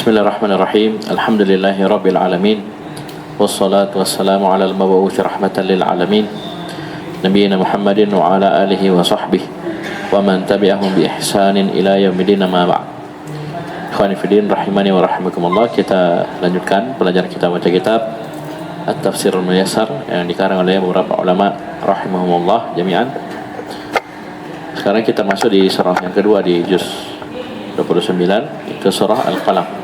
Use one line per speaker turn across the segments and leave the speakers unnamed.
Bismillahirrahmanirrahim. Alhamdulillahi rabbil alamin. Wassalatu wassalamu ala al-mab'uts rahmatan lil alamin. Nabiyina Muhammadin wa ala alihi wa sahbihi wa man tabi'ahum bi ihsanin ila yaumil ma ba'd. Ikhwani fillah rahimani wa rahimakumullah. Kita lanjutkan pelajaran kita baca kitab At-Tafsirul Muyassar yang dikarang oleh beberapa ulama rahimahumullah jami'an. Sekarang kita masuk di surah yang kedua di juz 29, itu surah Al-Qalam.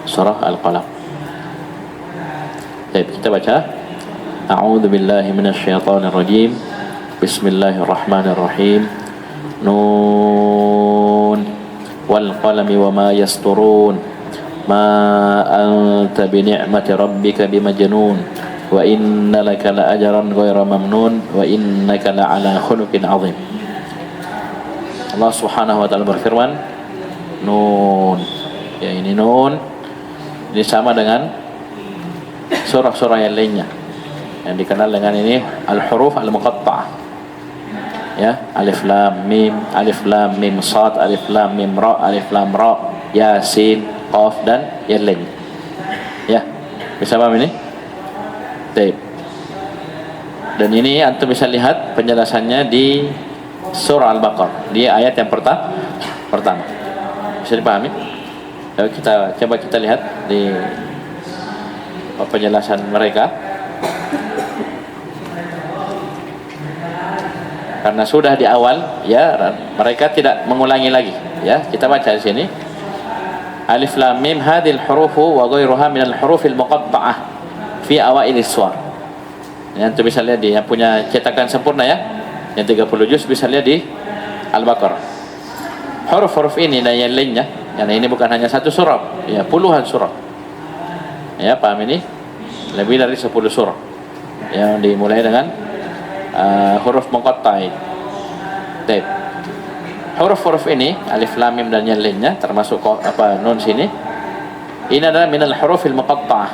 Surah Al-Qalam. Baik, kita baca. A'udzu billahi minasyaitonir rajim. Bismillahirrahmanirrahim. Nun wal qalami wama yasturun. Ma anta bi ni'mati rabbika bimajnun. Wa inna laka la ajran ghayra mamnun wa innaka la ala khuluqin 'azim. Allah Subhanahu wa taala berfirman, Nun. Ya, ini Nun. Ini sama dengan surah-surah yang lainnya yang dikenal dengan ini al-huruf al-muqatta'ah. Ya, alif lam mim sad, alif lam mim ra, alif lam ra, yasin, qaf dan yang lainnya. Ya, bisa paham ini? Baik. Dan ini antum bisa lihat penjelasannya di surah Al-Baqarah di ayat yang pertama. Bisa dipahami? Coba kita lihat di penjelasan mereka. Karena sudah di awal, ya, mereka tidak mengulangi lagi. Ya, kita baca di sini. Alif lam mim hadhil hurufu wa ghairuha min al-hurufil muqatta'ah fi awail as-suwar. Yang bisa lihat di yang punya cetakan sempurna ya. Yang 30 juz bisa lihat di Al-Baqarah. Huruf-huruf ini dan yang lainnya, yang ini bukan hanya satu surah, ya puluhan surah. Ya, paham ini? Lebih dari 10 surah yang dimulai dengan huruf muqatta'ah. Baik. Huruf-huruf ini, alif lam mim dan yang lainnya termasuk nun sini. Ini adalah minal hurufil muqatta'ah.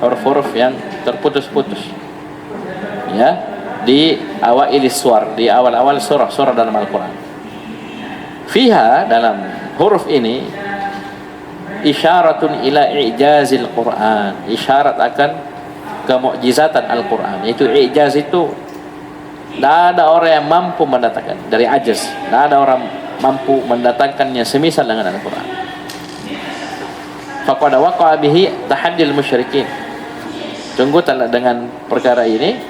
Huruf-huruf yang terputus-putus. Ya, di awailis suwar, di awal-awal surah dalam Al-Qur'an. Fiha, dalam huruf ini, isyaratun ila i'jazil Qur'an, isyarat akan kemukjizatan Al-Qur'an. Itu i'jaz itu tidak ada orang yang mampu mendatangkan dari ajaz, tidak ada orang mampu mendatangkannya semisal dengan Al-Qur'an. Faqad waqa'a bihi tahaddil musyrikin. Sungguh dengan perkara ini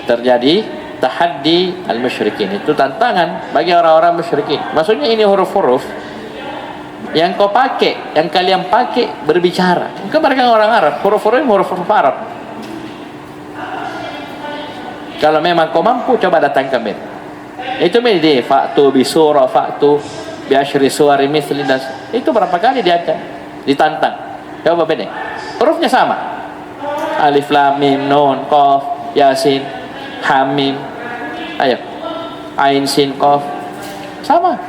terjadi tahaddi al-musyrikin, itu tantangan bagi orang-orang musyrikin. Maksudnya ini huruf-huruf yang kau pakai, yang kalian pakai berbicara. Mungkin mereka orang Arab, huruf-huruf ini huruf-huruf Arab. Kalau memang kau mampu, coba datangkan mereka. Itu dia fa'tu bi surah, fa'tu bi asyri suwari mithli, dan itu berapa kali dia ditantang. Coba beda. Hurufnya sama. Alif lam mim nun qaf yasin hamim, ayo, ain sin qaf, sama.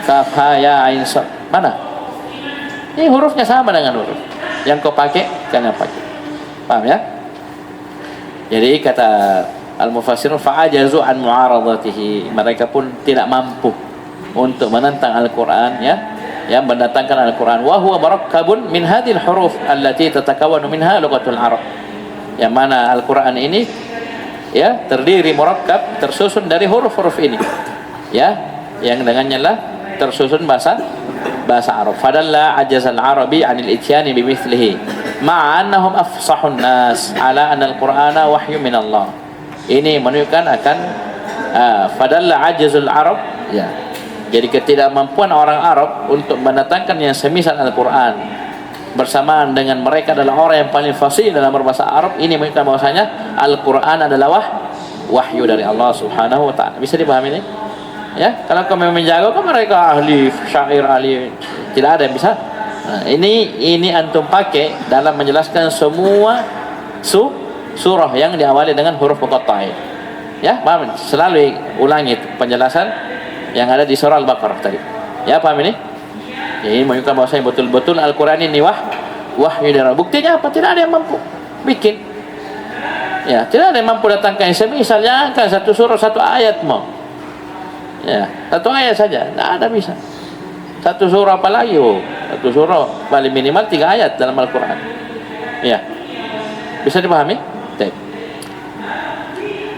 Kaf ha ya ain sad, mana? Ini hurufnya sama dengan huruf yang kau pakai, kalian pakai. Paham ya? Jadi kata al-mufassirun fa'ajazu an mu'aradatihi, mereka pun tidak mampu untuk menentang Al-Qur'an, ya, yang mendatangkan Al-Qur'an. Wa huwa murakkabun min hadhil huruf allati tatakawwanu minha lughatul Arab. Yang mana Al-Qur'an ini, ya, terdiri murakkab, tersusun dari huruf-huruf ini, ya, yang dengannya lah tersusun bahasa Arab. Fadalla ajazal arabi anil ityani bimithlihi ma'a annahum afsahun nas ala anna al-Qur'ana wahyu min Allah. Ini menunjukkan akan fadalla ajazul arab, ya, jadi ketidakmampuan orang Arab untuk mendatangkan yang semisal Al-Qur'an bersamaan dengan mereka adalah orang yang paling fasih dalam berbahasa Arab. Ini menunjukkan bahwasanya Al-Qur'an adalah wahyu dari Allah Subhanahu wa taala. Bisa dipahami ini? Ya, kalau kau memang menjaga, kan mereka ahli syair, ahli, tidak ada yang bisa. Nah, ini antum pakai dalam menjelaskan semua surah yang diawali dengan huruf muqatta'ah. Ya, paham? Selalu ulangi penjelasan yang ada di surah Al-Baqarah tadi. Ya, paham ini? Ya, ini menunjukkan bahwasanya betul-betul Al-Qur'an ini wahyu dari Allah. Buktinya apa? Tidak ada yang mampu bikin. Ya, tidak ada yang mampu datangkan. Misalnya kan satu surah, satu ayat mau. Ya, satu ayat saja, tidak ada bisa. Satu surah apa lagi? Oh, satu surah paling minimal 3 ayat dalam Al-Quran. Ya, bisa dipahami? Baik.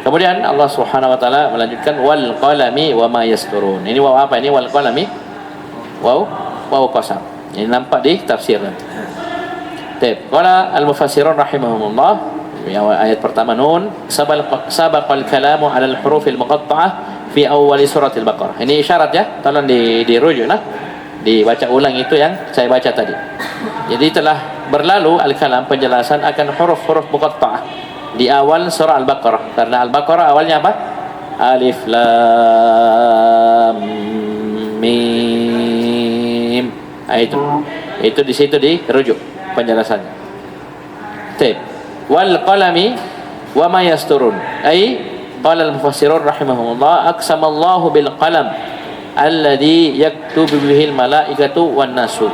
Kemudian Allah Subhanahu wa taala melanjutkan wal qalami wa ma yasturun. Ini waw apa ini? Wal qalami. Waw qasam. Ini nampak di tafsirnya. Baik. Qala al-mufassirun rahimahumullah, ayat pertama nun sabaqal kalamu 'ala al-huruf al-muqatta'ah fi awal surah al-Baqarah. Ini isyarat ya, tolong dirujuk nah. Dibaca ulang itu yang saya baca tadi. Jadi telah berlalu al-kalam penjelasan akan huruf-huruf muqatta'ah di awal surah Al-Baqarah. Karena Al-Baqarah awalnya apa? Alif Lam Mim. Itu di situ dirujuk penjelasannya. Baik. Wal qalami wa ma yasturun. Ai qala al-mufassirun rahimahumullah aqsamallahu bil qalam alladhi yaktubu bihil malaikatu wan nasu.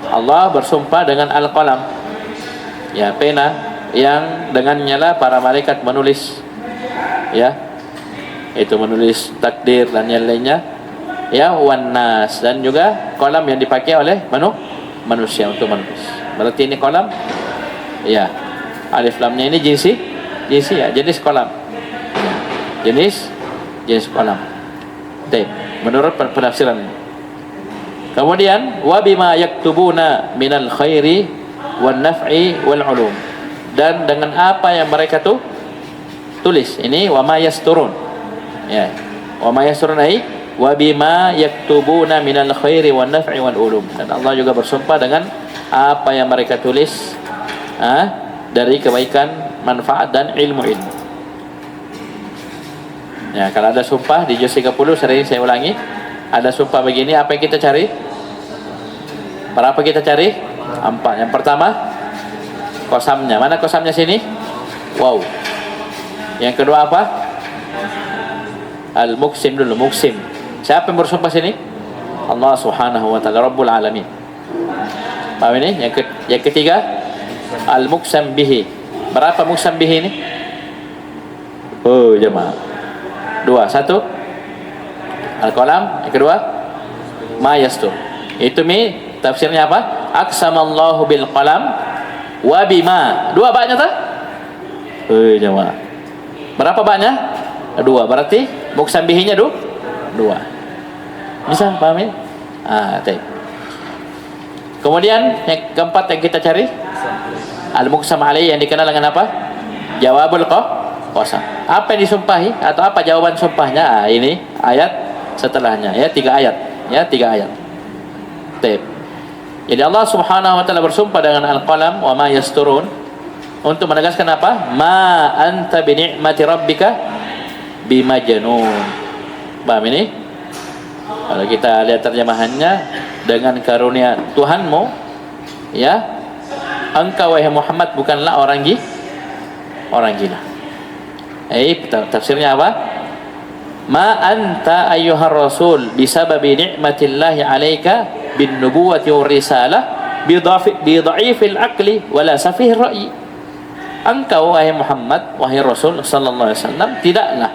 Allah bersumpah dengan al-qalam, ya pena yang dengannya lah para malaikat menulis, ya itu menulis takdir dan yang lainnya, ya wan nas, dan juga qalam yang dipakai oleh manusia untuk menulis. Berarti ini qalam, ya alif lamnya ini jinsi ya, jenis qalam, jenis qalam. Menurut penafsiran ini. Kemudian wa bima yaktubuna minal khairi wan naf'i wal ulum, dan dengan apa yang mereka tulis. Ini wa ma yasturun, ya wa ma yasturun ai wa bima yaktubuna minal khairi wan naf'i wal ulum, dan Allah juga bersumpah dengan apa yang mereka tulis dari kebaikan, manfaat dan ilmu. Ya, kalau ada sumpah di juz 30 sering saya ulangi, ada sumpah begini, apa yang kita cari? Berapa kita cari? 4. Yang pertama kosamnya. Mana kosamnya sini? Wow. Yang kedua apa? Al-Muqsim dulu, Muqsim. Siapa yang bersumpah sini? Allah Subhanahu wa taala, Rabbul Alamin. Paham ini? Yang ketiga Al-Muqsam bihi. Berapa Muqsam bihi ini? Oh, jemaah. 2, 1 Al-Qalam, yang kedua ma yastur. Itu tafsirnya apa? Aqsamallahu bil qalam wa bima. 2 baknya tak? Jemaah. Berapa baknya? 2. Berarti muqsam bihinya 2. Bisa paham ini? Baik. Kemudian yang keempat yang kita cari al-muqsam alaih, yang dikenal dengan apa? Jawabul qasam. Apa yang disumpahi atau apa jawaban sumpahnya? Ini ayat setelahnya, ya 3 ayat, ya 3 ayat. Baik. Jadi Allah Subhanahu wa taala bersumpah dengan al-qalam wa ma yasturun untuk menegaskan apa? Ma anta bi ni'mati rabbika bimajnun. Paham ini? Kalau kita lihat terjemahannya, dengan karunia Tuhanmu, ya engkau wahai Muhammad bukanlah orang gila. Tafsirnya apa? Ma anta ayyuhar rasul bisababi ni'matillahi 'alaika bin nubuwati war risalah bi dha'ifil aqli wala safihir ra'yi. Engkau wahai Muhammad, wahai Rasul sallallahu alaihi wasallam, tidaklah,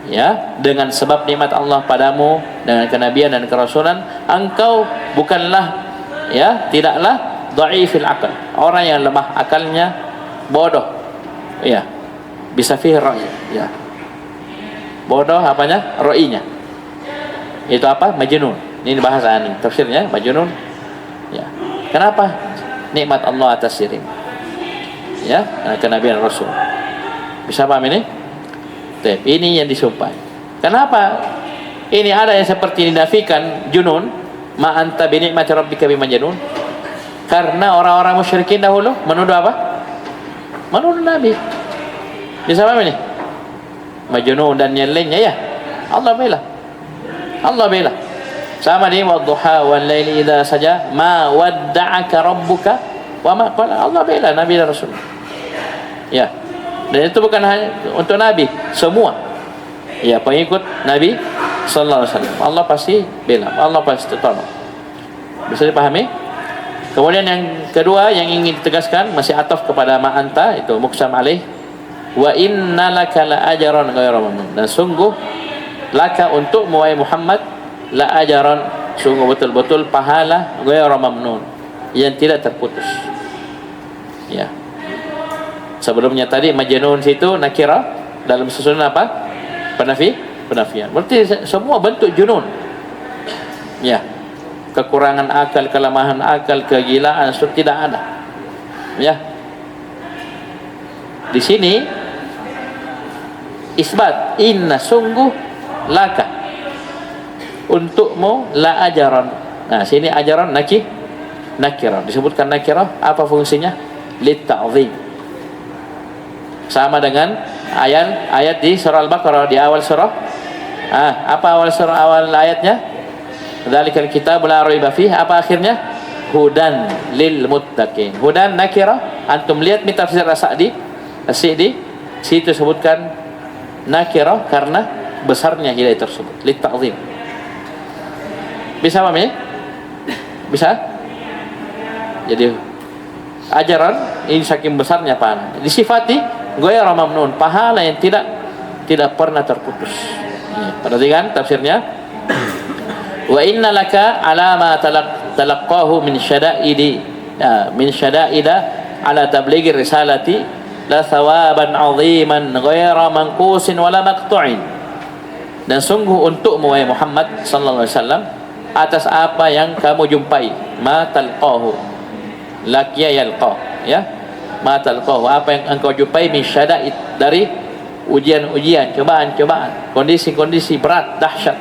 ya dengan sebab nikmat Allah padamu dengan kenabian dan kerasulan, engkau bukanlah, ya tidaklah dha'ifil aql, orang yang lemah akalnya, bodoh, ya bisa fi ra'i, ya bodoh apanya? Ra'inya itu apa? Majnun. Ini bahasa ini tafsirnya majnun, ya kenapa? Nikmat Allah atas diri, ya kenabian Rasul. Bisa paham ini? Ini yang disumpah. Kenapa ini ada yang seperti dinafikan junun, ma anta bi ni'mati rabbika bimajnun? Karena orang-orang musyrikin dahulu menuduh apa? Menuduh Nabi. Bisa paham ini? Majnun dan yang lainnya, ya Allah bela. Sama di wadduha wal laili idza saja ma wadda'aka rabbuka wa ma qala. Allah bela Nabi dan Rasul. Ya. Dan itu bukan hanya untuk Nabi, semua, ya pengikut Nabi sallallahu alaihi wasallam. Allah pasti bela, Allah pasti tolong. Bisa dipahami? Kemudian yang kedua yang ingin ditegaskan masih ataf kepada ma anta, itu muqsam alaih. Wa innalaka la ajran ghairu mamnun. Dan sungguh laka untuk wahai Muhammad la ajaran, sungguh betul-betul pahala ghairu mamnun, yang tidak terputus. Ya. Sebelumnya tadi majnun situ nakira, dalam susunan apa? Penafian. Berarti semua bentuk junun. Ya. Kekurangan akal, kelemahan akal, kegilaan itu tidak ada. Ya. Di sini isbat, inna sungguh laka, untukmu la ajaran. Nah, sini ajaran nakirah. Disebutkan nakirah, apa fungsinya? Litta'zim. Sama dengan ayat di surah Al-Baqarah, di awal surah. Apa awal ayatnya? Dzalikal kitabul la raiba fihi. Apa akhirnya? Hudan lil muttaqin. Hudan nakirah. Antum lihat tafsir As-Sa'di, situ sebutkan nakirah karena besarnya hidayah tersebut, litta'zim. Bisa paham ya? Bisa? Jadi ajaran ini saking besarnya pahala, disifati ghairu mamnun, pahala yang tidak pernah terputus. Ya, perhatikan tafsirnya. Wa inna laka ala ma talaqqahu min syada'ida ala tablighi risalati la thawaban 'aziman ghairu manqusin wala maqtu'in. Dan sungguh untukmu wahai Muhammad sallallahu alaihi wasallam, atas apa yang kamu jumpai, ma talqahu, laqiya yalqa, ya, ma talqahu, apa yang engkau jumpai min syada'id, dari ujian-ujian, cobaan-cobaan, kondisi-kondisi berat, dahsyat.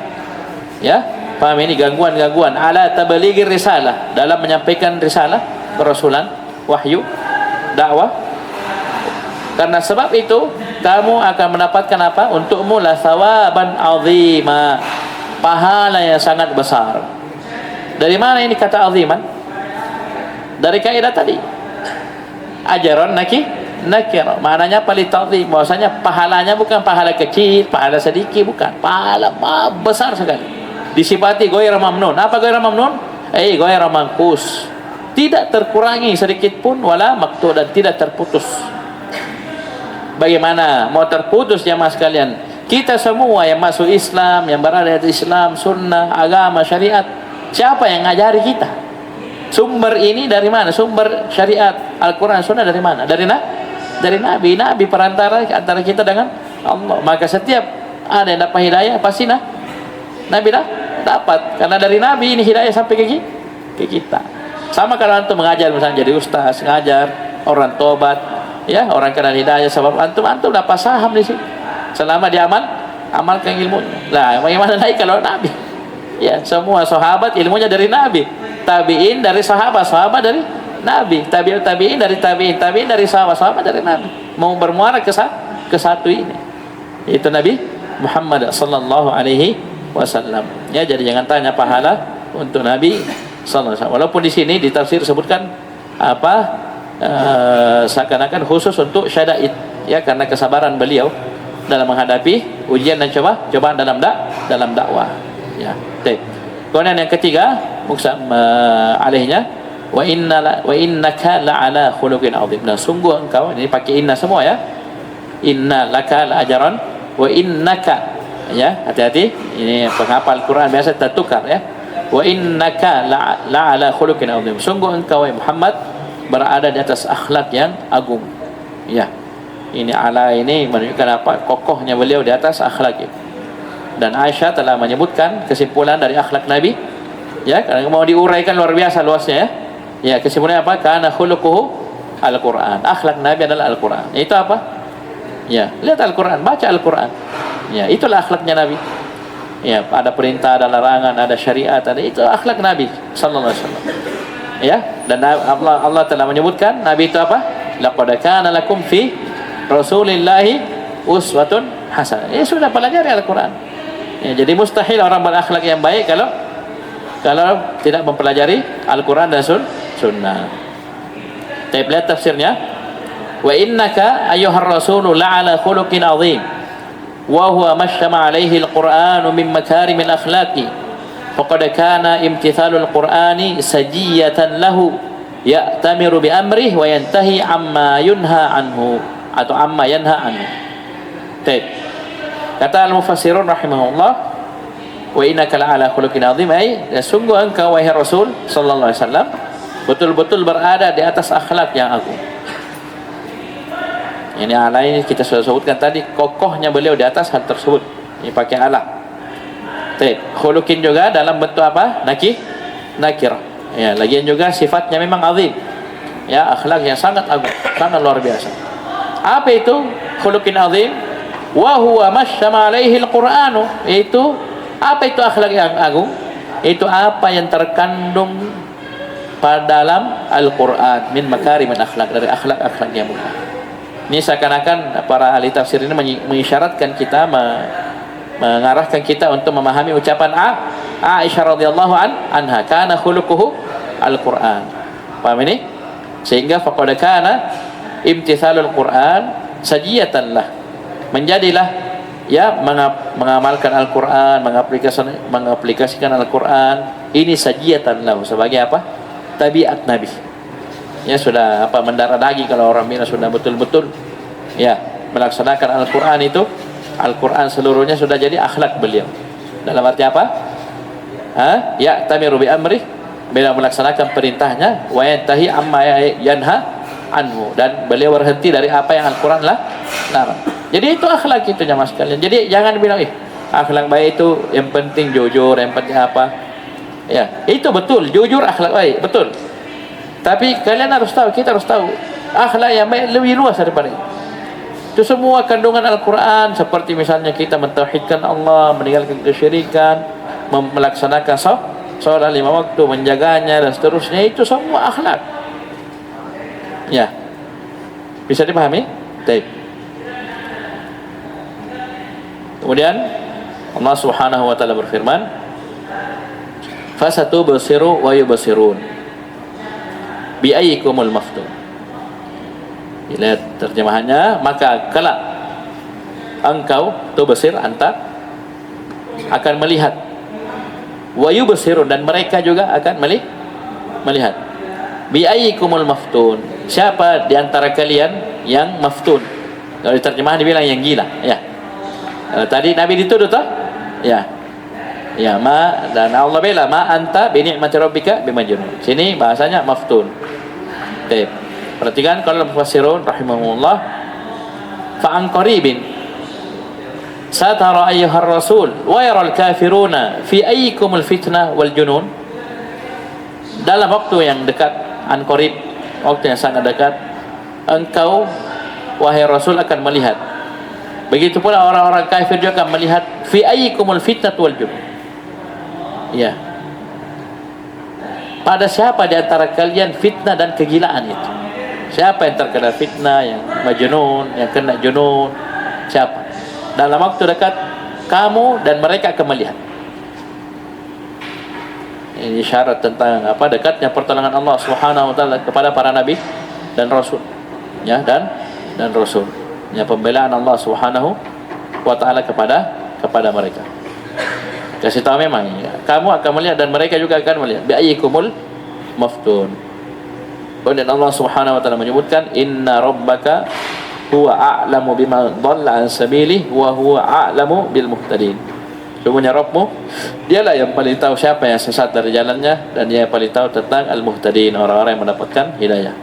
Ya, paham ini? Gangguan-gangguan ala tablighi risalah, dalam menyampaikan risalah, kerasulan, wahyu, dakwah. Karena sebab itu kamu akan mendapatkan apa? Untukmu la thawaban 'azima, pahala yang sangat besar. Dari mana ini kata 'aziman? Dari kaidah tadi. Ajaran nakira. Maknanya paling ta'zim, bahwasanya pahalanya bukan pahala kecil, pahala sedikit, bukan. Pahala besar sekali. Disifati ghairu mamnun. Apa ghairu mamnun? Ghairu manqus. Tidak terkurangi sedikit pun, wala maqtu, dan tidak terputus. Bagaimana mau terputus jamaah sekalian? Kita semua yang masuk Islam, yang berada di Islam, sunnah, agama, syariat, siapa yang ngajari kita? Sumber ini dari mana? Sumber syariat, Al-Quran, sunnah dari mana? Dari Nabi. Nabi perantara antara kita dengan Allah. Maka setiap ada yang dapat hidayah, pasti Nabi dapat. Karena dari Nabi ini hidayah sampai ke kita. Sama kalau antum mengajar, misalnya jadi ustaz, ngajar orang tobat, ya, orang kenal hidayah, sebab antum dapat saham di sini. Selama dia amalkan ilmunya. Lah, bagaimana lagi kalau Nabi? Ya, semua sahabat ilmunya dari Nabi. Tabi'in dari sahabat dari Nabi. Tabi'in dari tabi'in dari sahabat dari Nabi. Mau bermuara ke satu ini. Itu Nabi Muhammad sallallahu alaihi wasallam. Ya, jadi jangan tanya pahala untuk Nabi sallallahu alaihi wasallam. Walaupun di sini di tafsir disebutkan seakan-akan khusus untuk syada'id, ya, karena kesabaran beliau dalam menghadapi ujian dan cobaan dalam dakwah. Ya, baik. Kemudian yang ketiga, muksam alihnya, wa innaka la'ala khuluqin 'adzim. Dan sungguh engkau, ini pakai inna semua, ya. Inna laka la'ajran wa innaka, ya, hati-hati, ini penghafal Quran biasa tertukar, ya. Wa innaka la'ala khuluqin 'adzim. Sungguh engkau Muhammad berada di atas akhlak yang agung. Ya. Ini ala ini menunjukkan apa? Kokohnya beliau di atas akhlak itu. Dan Aisyah telah menyebutkan kesimpulan dari akhlak Nabi. Ya, karena mau diuraikan luar biasa luasnya, ya. Ya, kesimpulannya apa? Kana khuluquhu Al-Qur'an. Akhlak Nabi adalah Al-Qur'an. Itu apa? Ya, lihat Al-Qur'an, baca Al-Qur'an. Ya, itulah akhlaknya Nabi. Ya, ada perintah, ada larangan, ada syariat, ada, itu akhlak Nabi sallallahu alaihi wasallam. Ya, dan Allah telah menyebutkan Nabi itu apa? Laqad kana lakum fi Rasulillahi uswatun hasanah. Ya, sudah pelajari Al-Qur'an. Ya, jadi mustahil orang berakhlak yang baik kalau tidak mempelajari Al-Qur'an dan sunnah. Kita lihat tafsirnya. Wa innaka ayyuhar rasulu la'ala khuluqin 'adzim wa huwa mashtama 'alaihi al-Qur'anu min makarimil akhlaqi. Faqad kana imtithalul Qur'ani sajiyatan lahu ya'tamiru bi amrihi wa yantahi amma yunha anhu atau amma yanha anhu. Baik. Kata al-mufassirun rahimahullah, wa innaka la'ala khuluqin azim, sungguh engkau wahai Rasul sallallahu alaihi wasallam betul-betul berada di atas akhlak yang agung. Ini alai kita sudah sebutkan tadi, kokohnya beliau di atas hal tersebut. Ini pakai ala. Khuluqin juga dalam bentuk apa? Nakirah. Ya, lagian juga sifatnya memang azim. Ya, akhlak yang sangat agung, sangat luar biasa. Apa itu khuluqin azim? Wa huwa masyama alaihi al-Qur'anu. Itu apa itu akhlak yang agung? Itu apa yang terkandung pada dalam Al-Qur'an min makarimin akhlak, dari akhlak-akhlak yang mulia. Ini seakan-akan para ahli tafsir ini mengisyaratkan kita, mengarahkan kita untuk memahami ucapan Aisyah radhiyallahu anha, kana khuluquhu Al-Qur'an. Paham ini? Sehingga faqad kana imtithalul Qur'an sajiyatan lah, menjadilah ya mengamalkan Al-Quran, mengaplikasikan Al-Quran ini sajiyatan lahu, sebagai apa? Tabiat Nabi. Ya, sudah apa, mendarah daging kalau orang bilang, sudah betul-betul ya melaksanakan Al-Quran itu. Al-Quran seluruhnya sudah jadi akhlak beliau. Dalam arti apa? Ya tamiru bi amri, beliau melaksanakan perintahnya, wa yantahi amma yanha anhu, dan beliau berhenti dari apa yang Al-Quran larang. Jadi itu akhlak itu jamaah sekalian. Jadi jangan bilang akhlak baik itu yang penting jujur, yang penting apa. Ya, itu betul, jujur akhlak baik, betul. Tapi kalian harus tahu, kita harus tahu, akhlak yang baik lebih luas daripada itu. Itu semua kandungan Al-Quran, seperti misalnya kita mentauhidkan Allah, meninggalkan kesyirikan, melaksanakan salat 5 waktu, menjaganya dan seterusnya, itu semua akhlak. Ya, bisa dipahami? Baik. Kemudian Allah Subhanahu wa taala berfirman, "Fasatubsiru wa yubsirun bi ayyikumul maftun." Lihat terjemahannya, maka kelak engkau tubsir, anta akan melihat, wa yubsirun, dan mereka juga akan melihat. Bi ayyikumul maftun, siapa di antara kalian yang maftun? Kalau di terjemahan dibilang yang gila, ya. Tadi Nabi dituduh toh? Ya. Ya, dan Allah bela ma anta bi ni'mati rabbika bimajnun. Sini bahasanya maftun. Baik. Perhatikan kalau mufassirun rahimahumullah, fa an qaribin satara ayyuhar rasul wa yaral kafiruna fi ayyikumul fitnah wal junun. Dalam waktu yang dekat, an qarib, waktu yang sangat dekat, engkau wahai Rasul akan melihat. Begitu pula orang-orang kafir juga akan melihat fi ayyikumul fitnatu wal junun. Ya. Pada siapa di antara kalian fitnah dan kegilaan itu? Siapa yang terkena fitnah, yang majnun, yang kena junun? Siapa? Dalam waktu dekat kamu dan mereka akan melihat. Ini syarat tentang apa, dekatnya pertolongan Allah Subhanahu wa taala kepada para nabi dan rasul. Ya, dan rasul. Ya, pembelaan Allah Subhanahu wa taala kepada mereka. Kasih tahu memang ya, kamu akan melihat dan mereka juga akan melihat. Bi ayyikumul maftun. Kemudian Allah Subhanahu wa taala menyebutkan, inna rabbaka huwa a'lamu bima dhalla an sabilihi wa huwa a'lamu bil muhtadin. Sungguhnya Rabbmu, dialah yang paling tahu siapa yang sesat dari jalannya, dan dia yang paling tahu tentang al-muhtadin, orang-orang yang mendapatkan hidayah.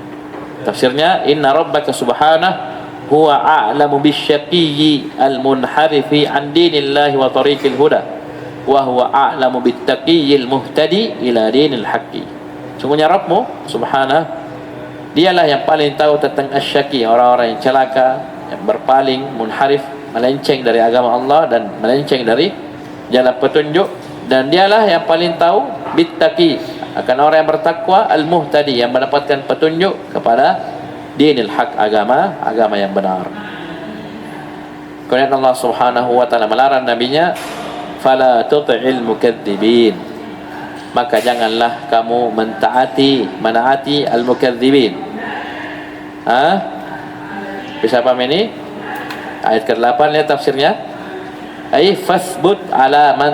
Tafsirnya, inna rabbaka subhanahu huwa a'lamu bisyaqiyyi al-munharifi an dinillahi wa tariqil huda wa huwa a'lamu bittaqiyyil muhtadi ila dinil haqqi. Sungguhnya Rabbmu subhanahu, dialah yang paling tahu tentang asyaqi, orang-orang yang celaka, yang berpaling, munharif, melenceng dari agama Allah dan melenceng dari jalan petunjuk, dan dialah yang paling tahu bittaqi, akan orang yang bertakwa, al-muhtadi, yang mendapatkan petunjuk kepada dinil haq, agama yang benar. Kemudian Allah Subhanahu wa taala melarang nabinya, fala tuti'il mukadzibin, maka janganlah kamu menaati al-mukadzibin. Bisa paham ini? Ayat ke-8 lihat tafsirnya. Ay fasbut ala ma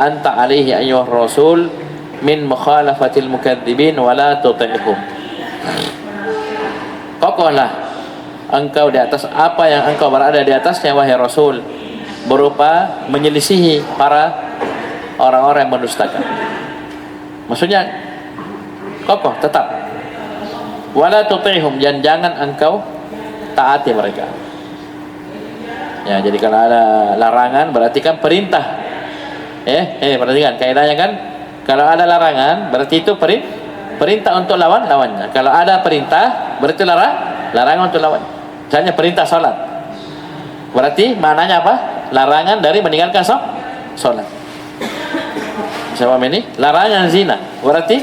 anta alaihi ayyuhar rasul min mukhalafatil mukadzibin wa la tuti'hum. Kokohlah engkau di atas apa yang engkau berada di atasnya wahai Rasul, berupa menyelisihi para orang-orang yang mendustakan. Maksudnya kokoh tetap. Wala tuti'hum, jangan engkau taati mereka. Ya, jadi kalau ada larangan berarti kan perintah. Perhatikan kaidahnya kan, kalau ada larangan berarti itu perintah untuk lawannya. Kalau ada perintah berarti larangan untuk lawan. Misalnya perintah salat, berarti maknanya apa? Larangan dari meninggalkan salat. Siapa ini? Larangan zina, berarti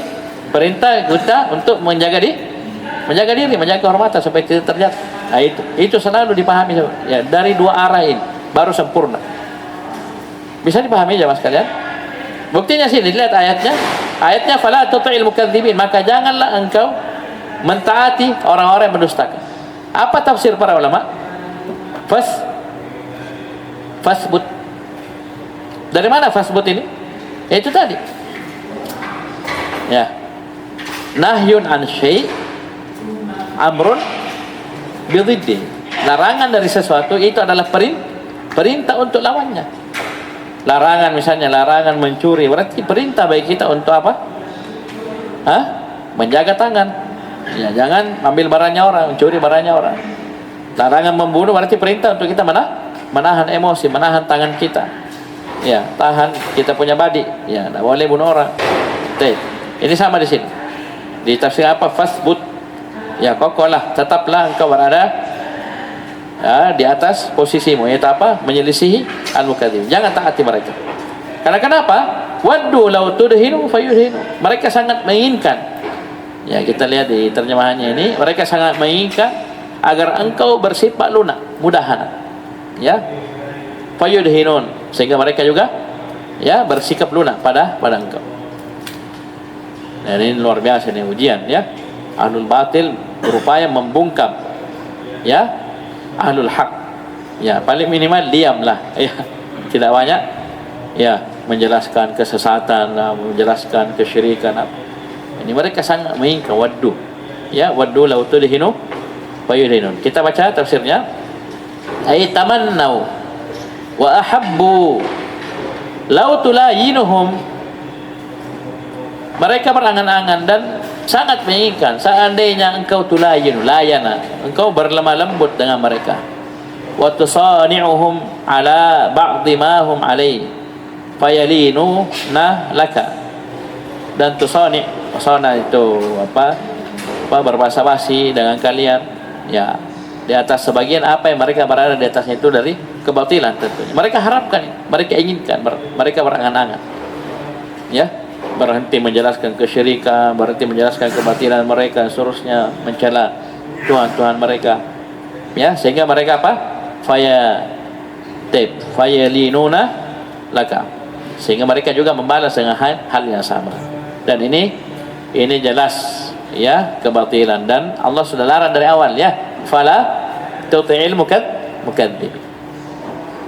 perintah kita untuk menjaga diri, menjaga kehormatan supaya tidak terjatuh. Nah, itu selalu dipahami ya, dari dua arah ini baru sempurna. Bisa dipahami ya Mas kalian? Buktinya sini, lihat ayatnya. Ayatnya fala tuti'il mukadzibin, maka janganlah engkau mentaati orang-orang yang mendustakan. Apa tafsir para ulama? Fasbut. Dari mana fasbut ini? Ya, itu tadi. Ya. Nahyun an syai' amrun bididdi. Larangan dari sesuatu itu adalah perintah untuk lawannya. Larangan misalnya larangan mencuri, berarti perintah bagi kita untuk apa? Menjaga tangan. Ya, jangan ambil barangnya orang, mencuri barangnya orang. Larangan membunuh berarti perintah untuk kita menahan emosi, menahan tangan kita. Ya, tahan kita punya badi. Ya, tidak boleh bunuh orang. Ini sama di sini. Di tafsir apa? Fasbut. Ya, kokohlah, tetaplah engkau berada di atas posisimu, yaitu apa? Menyelisihi al-mukadzibin. Jangan taati mereka. Karena kenapa? Waddu law tudhinu fayudhinu. Mereka sangat menginginkan. Ya, kita lihat di terjemahannya ini, mereka sangat menginginkan agar engkau bersifat lunak, mudahan. Ya. Fayudhinun, sehingga mereka juga ya bersikap lunak pada engkau. Dan ini luar biasa nih ujian ya. Ahlul batil berupaya membungkam ya ahlul haq. Ya, paling minimal diamlah ya. Tidak banyak ya menjelaskan kesesatan, menjelaskan kesyirikan. Ini mereka sangat menginginkan waddu. Ya, waddu law tudhinu fayudhinun. Kita baca tafsirnya. Ay tamannau wa ahabbu law tulayinuhum. Mereka berangan-angan dan sangat menginginkan seandainya engkau layana, engkau berlemah lembut dengan mereka. Wa tusani'uhum ala ba'dhi ma hum alai fayalinuna laka. Dan tusani' itu apa berbahasa basi dengan kalian ya di atas sebagian apa yang mereka berada di atasnya itu dari kebatilan tentunya. Mereka harapkan, mereka inginkan, mereka berangan-angan ya berhenti menjelaskan kesyirikan, berhenti menjelaskan kebatilan mereka, seterusnya mencela Tuhan-Tuhan mereka ya, sehingga mereka apa? Fayalinuna laka, sehingga mereka juga membalas dengan hal yang sama. Dan ini jelas ya kebatilan, dan Allah sudah larang dari awal ya, fala tuti'il mukadzibin.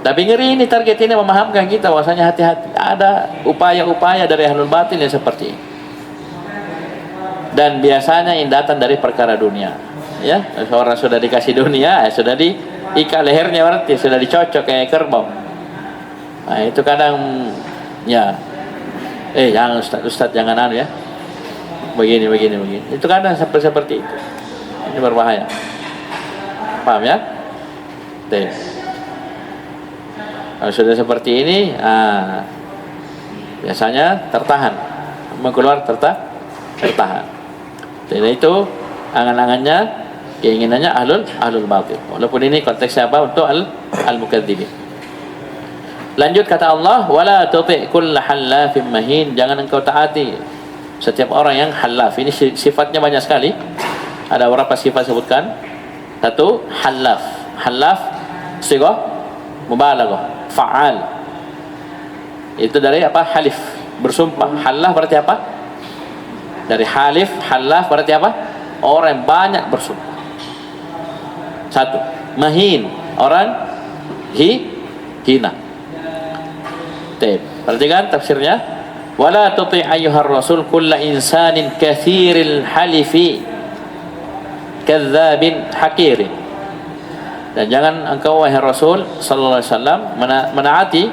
Tapi ngeri ini, target ini memahamkan kita bahwasanya hati-hati, ada upaya-upaya dari ahlul batil yang seperti ini. Dan biasanya yang datang dari perkara dunia. Ya, seorang sudah dikasih dunia, sudah diikat lehernya, berarti sudah dicocok kayak kerbau. Nah, itu kadang ya jangan Ustaz jangan ya. Begini. Itu kadang seperti itu. Ini berbahaya. Paham ya? Kalau sudah seperti ini, biasanya tertahan, tertahan. Jadi itu angan-angannya, keinginannya ahlul batil. Walaupun ini konteksnya apa? Untuk al-mukadzibin. Lanjut kata Allah, wala tuti' kulla hallafin mahin, jangan engkau taati setiap orang yang halaf. Ini sifatnya banyak sekali. Ada beberapa sifat sebutkan. Satu, halaf sigah mubalaghah, fa'al. Itu dari apa? Halif, bersumpah. Halaf berarti apa? Dari halaf berarti apa? Orang yang banyak bersumpah. Satu, mahin, orang hina. Perhatikan tafsirnya. Wala tuti' ayyuhar rasul kulla insanin kathiril halifi kadzabin hakirin. Dan jangan engkau wahai Rasul sallallahu alaihi wasallam menaati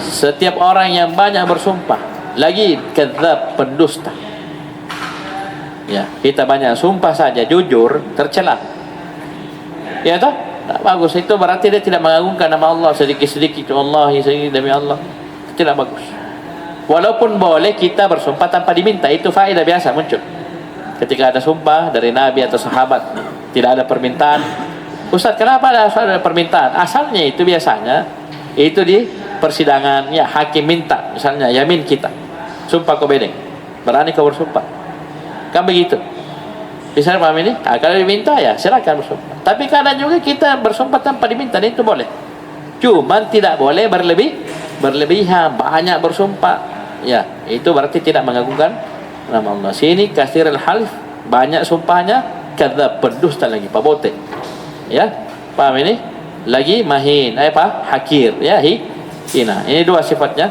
setiap orang yang banyak bersumpah, lagi kadzab, pendusta. Ya, kita banyak sumpah saja jujur tercela. Ya toh? Tak bagus. Itu berarti dia tidak mengagungkan nama Allah sedikit-sedikit. Wallahi sedikit demi Allah. Tidak bagus. Walaupun boleh kita bersumpah tanpa diminta, itu faedah biasa muncul. Ketika ada sumpah dari Nabi atau sahabat, tidak ada permintaan. Ustaz, kenapa ada permintaan? Asalnya itu biasanya itu di persidangan, ya hakim minta, misalnya yamin kita, sumpah kau bedeng, berani kau bersumpah, kan begitu. Bisa paham ini? Nah, kalau diminta ya silakan bersumpah. Tapi kadang juga kita bersumpah tanpa diminta, itu boleh. Cuman tidak boleh berlebihan, banyak bersumpah. Ya, itu berarti tidak mengagungkan nama Allah. Sini kasirul halif, banyak sumpahnya, kadzab, pendusta lagi, pabote. Ya, paham ini? Lagi mahin, hakir, ya, hina. Ini dua sifatnya.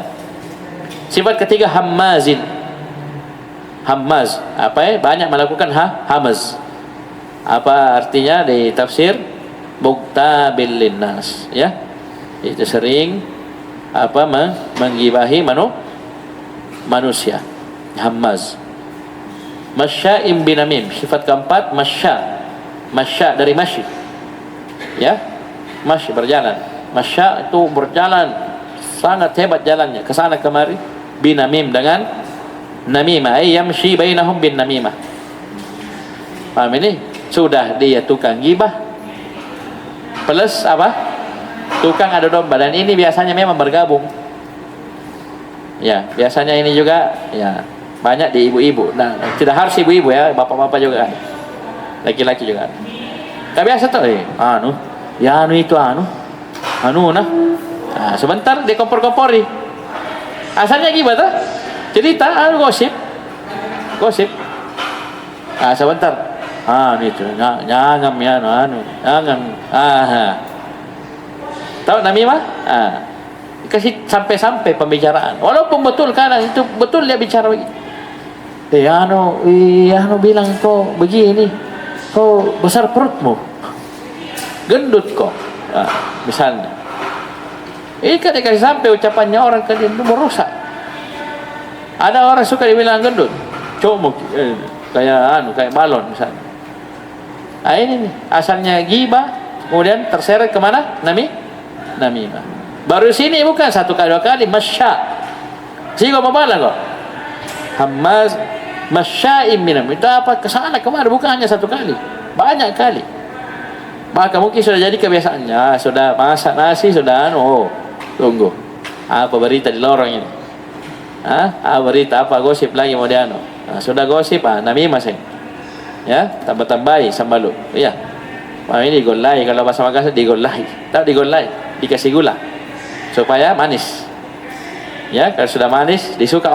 Sifat ketiga hammazin. Hammaz, banyak melakukan hamaz. Apa artinya di tafsir? Muqtabil linnas, ya. Itu sering menggibahi manusia. Hammaz. Masya'im binamim. Sifat keempat masya dari masyi. Ya, masyi berjalan. Masya itu berjalan sangat hebat jalannya, ke sana kemari. Binamim dengan namimah, yamshi bainahum bin namimah. Paham ini? Sudah dia tukang gibah plus tukang adu domba, dan ini biasanya memang bergabung. Ya, biasanya ini juga ya banyak di ibu-ibu. Nah, tidak harus ibu-ibu ya, bapak-bapak juga ada. Laki-laki juga ada. Tak biasa tuh, nah, sebentar dia kompor-kompori. Asalnya gimana tuh? Cerita, gosip. Nah, sebentar. Itu nyangam ya, nyangam. Tahu namimah? Kasih sampai pembicaraan. Walaupun betul kadang itu betul dia bicara begitu. Bilang kau begini, kau besar perutmu, gendut kok, misalnya. Ini kan dikasih sampai ucapannya, orang kan itu merusak. Ada orang suka dibilang gendut, comok, kayak balon misalnya. Nah, ini nih asalnya ghibah, kemudian terseret kemana? Namimah. Baru sini bukan satu kali dua kali, masya. Sini kau mau kok. Hammaz masya'im minam. Itu apa? Kesana kemari, bukan hanya satu kali, banyak kali. Maka mungkin sudah jadi kebiasaannya, sudah masak nasi, sudah tunggu. Apa berita di lorong ini? Berita apa, gosip lagi mau diano. Sudah gosip, namimah saya. Ya, tambah-tambahi sambalu. Iya. Ini digolai, kalau bahasa Makassar digolai. Tahu digolai, dikasih gula supaya manis. Ya, kalau sudah manis disuka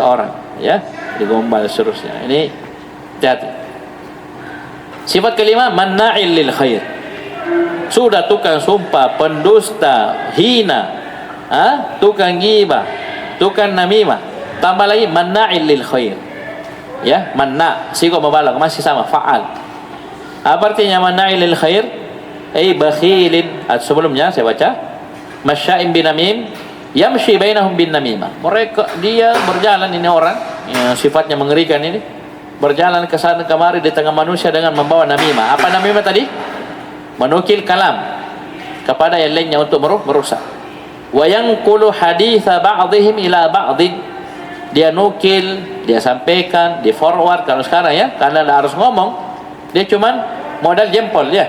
orang, ya, digombal seterusnya. Ini hati-hati. Sifat kelima, manna'il lil khair. Sudah tukang sumpah, pendusta, hina, tukang ghibah, tukang namimah, tambah lagi manna'il lil khair. Ya, manna, sigo mubalagh, masih sama, fa'al. Apa artinya manna'il lil khair? Bakhilin. Sebelumnya saya baca, masya'im binamim, yamshi bainahum bin namimah. Dia berjalan, ini orang yang sifatnya mengerikan ini, berjalan ke sana kemari di tengah manusia dengan membawa namimah. Apa namimah tadi? Menukil kalam kepada yang lainnya untuk merusak. Wa yanqulu haditha ba'dihim ila ba'din. Dia nukil, dia sampaikan, di forward kalau sekarang ya, karena harus ngomong, dia cuman modal jempol ya.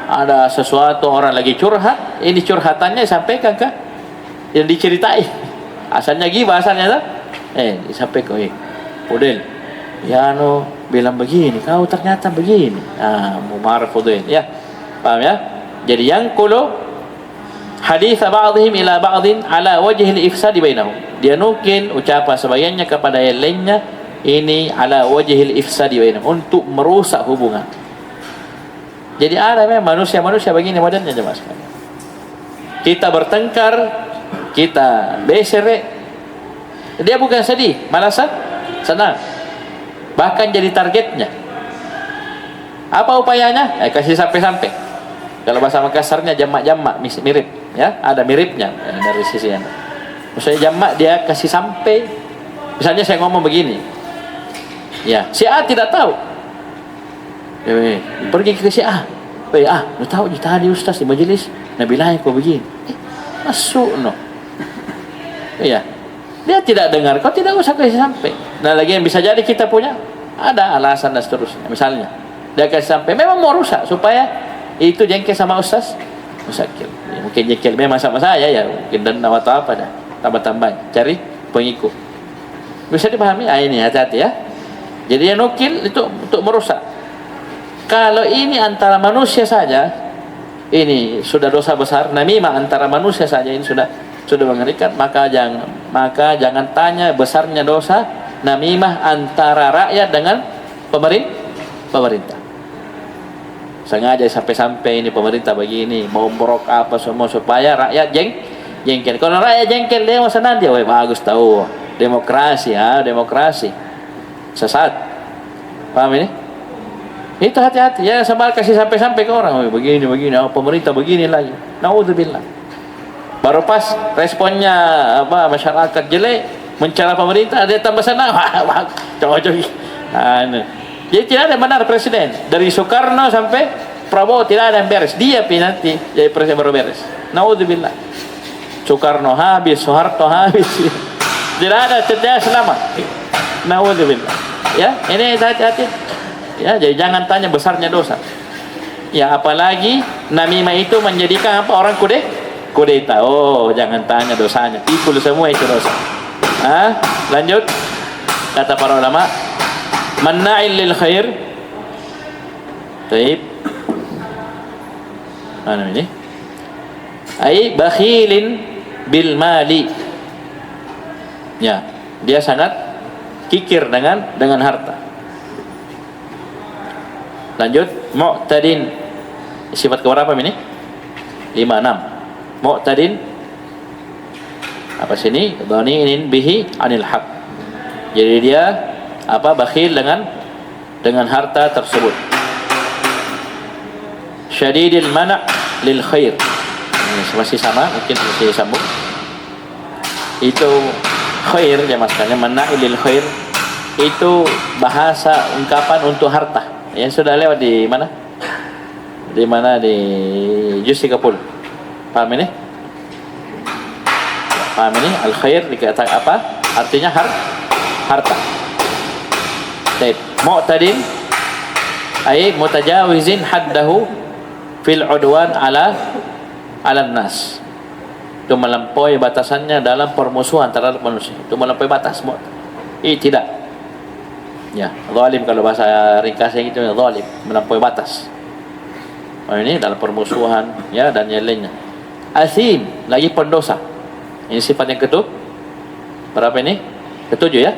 Ada sesuatu orang lagi curhat, ini curhatannya disampaikan ke yang diceritai. Asalnya ghibah asalnya tuh. Disampaikan, Fudel, bilang begini, kau ternyata begini. Mumarif Fudel, ya. Paham ya? Jadi yang kulo hadits ba'dihim ila ba'din ala wajhil ifsad bainahum. Dia nukil ucapan sebagiannya kepada yang lainnya, ini ala wajhil ifsad bainahum, untuk merusak hubungan. Jadi ada memang manusia begini modelnya jemaah sekalian. Kita bertengkar, kita besere, dia bukan sedih, malah senang, bahkan jadi targetnya. Apa upayanya? Kasih sampai-sampai. Kalau bahasa Makassarnya jamak-jamak mirip, ya, ada miripnya dari sisi yang. Maksudnya jamak dia kasih sampai, misalnya saya ngomong begini, ya, si A tidak tahu, pergi ke si A, lu tahu tadi Ustaz di majelis, Nabi bilang kau begini, masuk no, ya, dia tidak dengar, kau tidak usah kasih sampai. Nah lagi yang bisa jadi kita punya ada alasan dan seterusnya, misalnya dia kasih sampai, memang mau rusak supaya itu jengkel sama Ustaz Musakil, ya, mungkin jengkel memang sama saya ya, mungkin dendam atau apa dah, tambah-tambah cari pengikut, bisa dipahami. Ini hati-hati ya. Jadi yang nukil itu untuk merusak. Kalau ini antara manusia saja, ini sudah dosa besar. Namimah antara manusia saja ini sudah mengerikan. Maka jangan tanya besarnya dosa namimah antara rakyat dengan pemerintah. Sengaja sampai ini pemerintah begini mau borok apa semua supaya rakyat jengkel. Kalau rakyat jengkel dia mau senang dia, bagus tahu demokrasi, demokrasi sesat. Paham ini? Itu hati-hati ya, sambil kasih sampai ke orang, begini, pemerintah begini lagi. Naudzubillah. Baru pas responnya masyarakat jelek mencela pemerintah, dia tambah senang. Cocok. Jadi tidak ada yang benar presiden. Dari Soekarno sampai Prabowo tidak ada yang beres. Dia nanti jadi presiden baru beres. Naudzubillah. Soekarno habis, Soeharto habis. Tidak ada tidak selamat. Naudzubillah. Ya, ini hati-hati. Ya, jadi jangan tanya besarnya dosa. Ya, apalagi namimah itu menjadikan apa orang kudeta. Oh, jangan tanya dosanya. Pikul semua itu dosa. Lanjut. Kata para ulama, manna'il lil khair. Baik. Mana ini? Ai bakhilin bil mali. Ya, dia sangat kikir dengan harta. Lanjut, mu'tadin. Sifat keberapa ini? 5-6. Mu'tadin apa sini? Dhaninin bihi anil haq. Jadi dia bakhil dengan harta tersebut. Syadidil mana' lil khair. Ini masih sama, mungkin masih sambung. Itu khair ya maksudnya, mana'il lil khair itu bahasa ungkapan untuk harta. Ya sudah lewat di mana? Di juz 30. Paham ini? Paham ini? Al khair dikatakan apa? Artinya harta. Baik, mu'tadin ay mutajawizin haddahu fil udwan ala nas. Itu melampaui batasannya dalam permusuhan terhadap manusia. Itu melampaui batas. Tidak. Ya, zalim kalau bahasa ringkasnya itu zalim, melampaui batas. Ini dalam permusuhan ya dan yang lainnya. Asim, lagi pendosa. Ini sifat yang berapa ini? Ketujuh ya.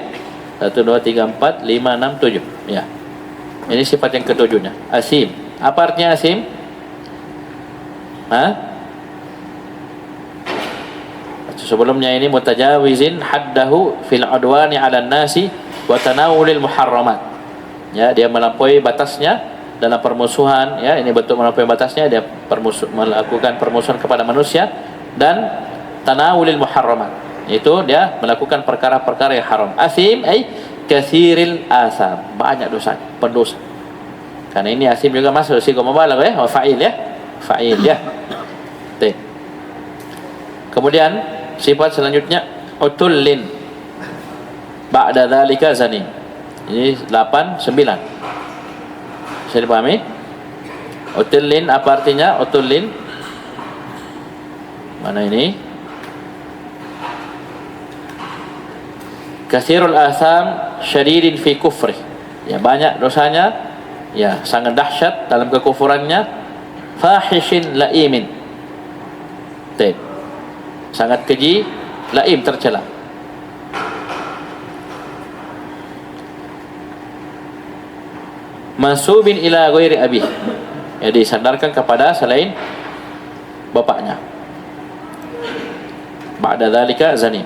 1 2 3 4 5 6 7. Ya. Ini sifat yang ketujuhnya. Asim. Apa artinya asim? Sebelumnya ini mutajawizin haddahu fil udwani 'ala nasi wa tanawulil muharramat. Ya, dia melampaui batasnya dalam permusuhan, ya, ini bentuk melampaui batasnya, dia melakukan permusuhan kepada manusia, dan tanawulil muharramat, itu dia melakukan perkara-perkara yang haram. Asim ay katsiril asam, banyak dosa, pendosa. Karena ini asim juga masuk sigo mubalagh ya, wa fa'il ya. Fa'il ya. Kemudian sifat selanjutnya utullin ba'da dzalika zani. Ini 8 9. Bisa dipahami? Utullin apa artinya? Utullin mana ini? Katsirul asam syadidin fi kufri. Ya, banyak dosanya, ya, sangat dahsyat dalam kekufurannya. Fahishin laimin. Sangat keji, laim, tercela. Mansubin ila ghairi abih, ya, disandarkan kepada selain bapaknya. Ba'da dzalika zanim.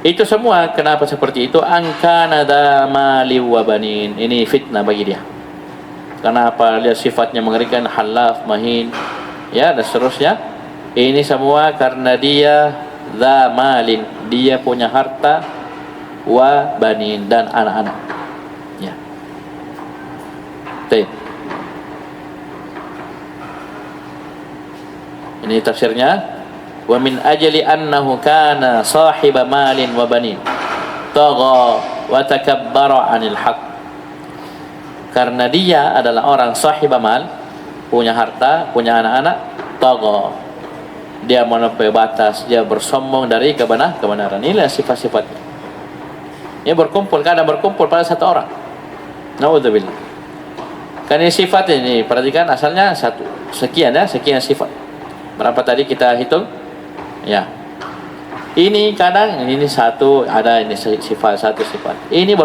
Itu semua kenapa seperti itu? Angkana dza mali wa banin. Ini fitnah bagi dia. Kenapa lihat sifatnya mengerikan, halaf, mahin, ya dan seterusnya. Ini semua karena dia dza malin, dia punya harta, wa banin, dan anak-anak. Ya. Baik. Ini tafsirnya. Wa min ajli annahu kana sahiba malin wa banin tagha wa takabbara 'anil haqq. Karena dia adalah orang sahib amal, punya harta, punya anak-anak, tagha, dia melampaui batas, dia bersombong dari kebenaran. Inilah sifat-sifatnya. Dia berkumpul, kadang berkumpul pada satu orang. Naudzubillah. Kan ini sifat ini, perhatikan asalnya sekian sifat. Berapa tadi kita hitung? Ya. Ini kadang ini satu, ada ini satu sifat. Ini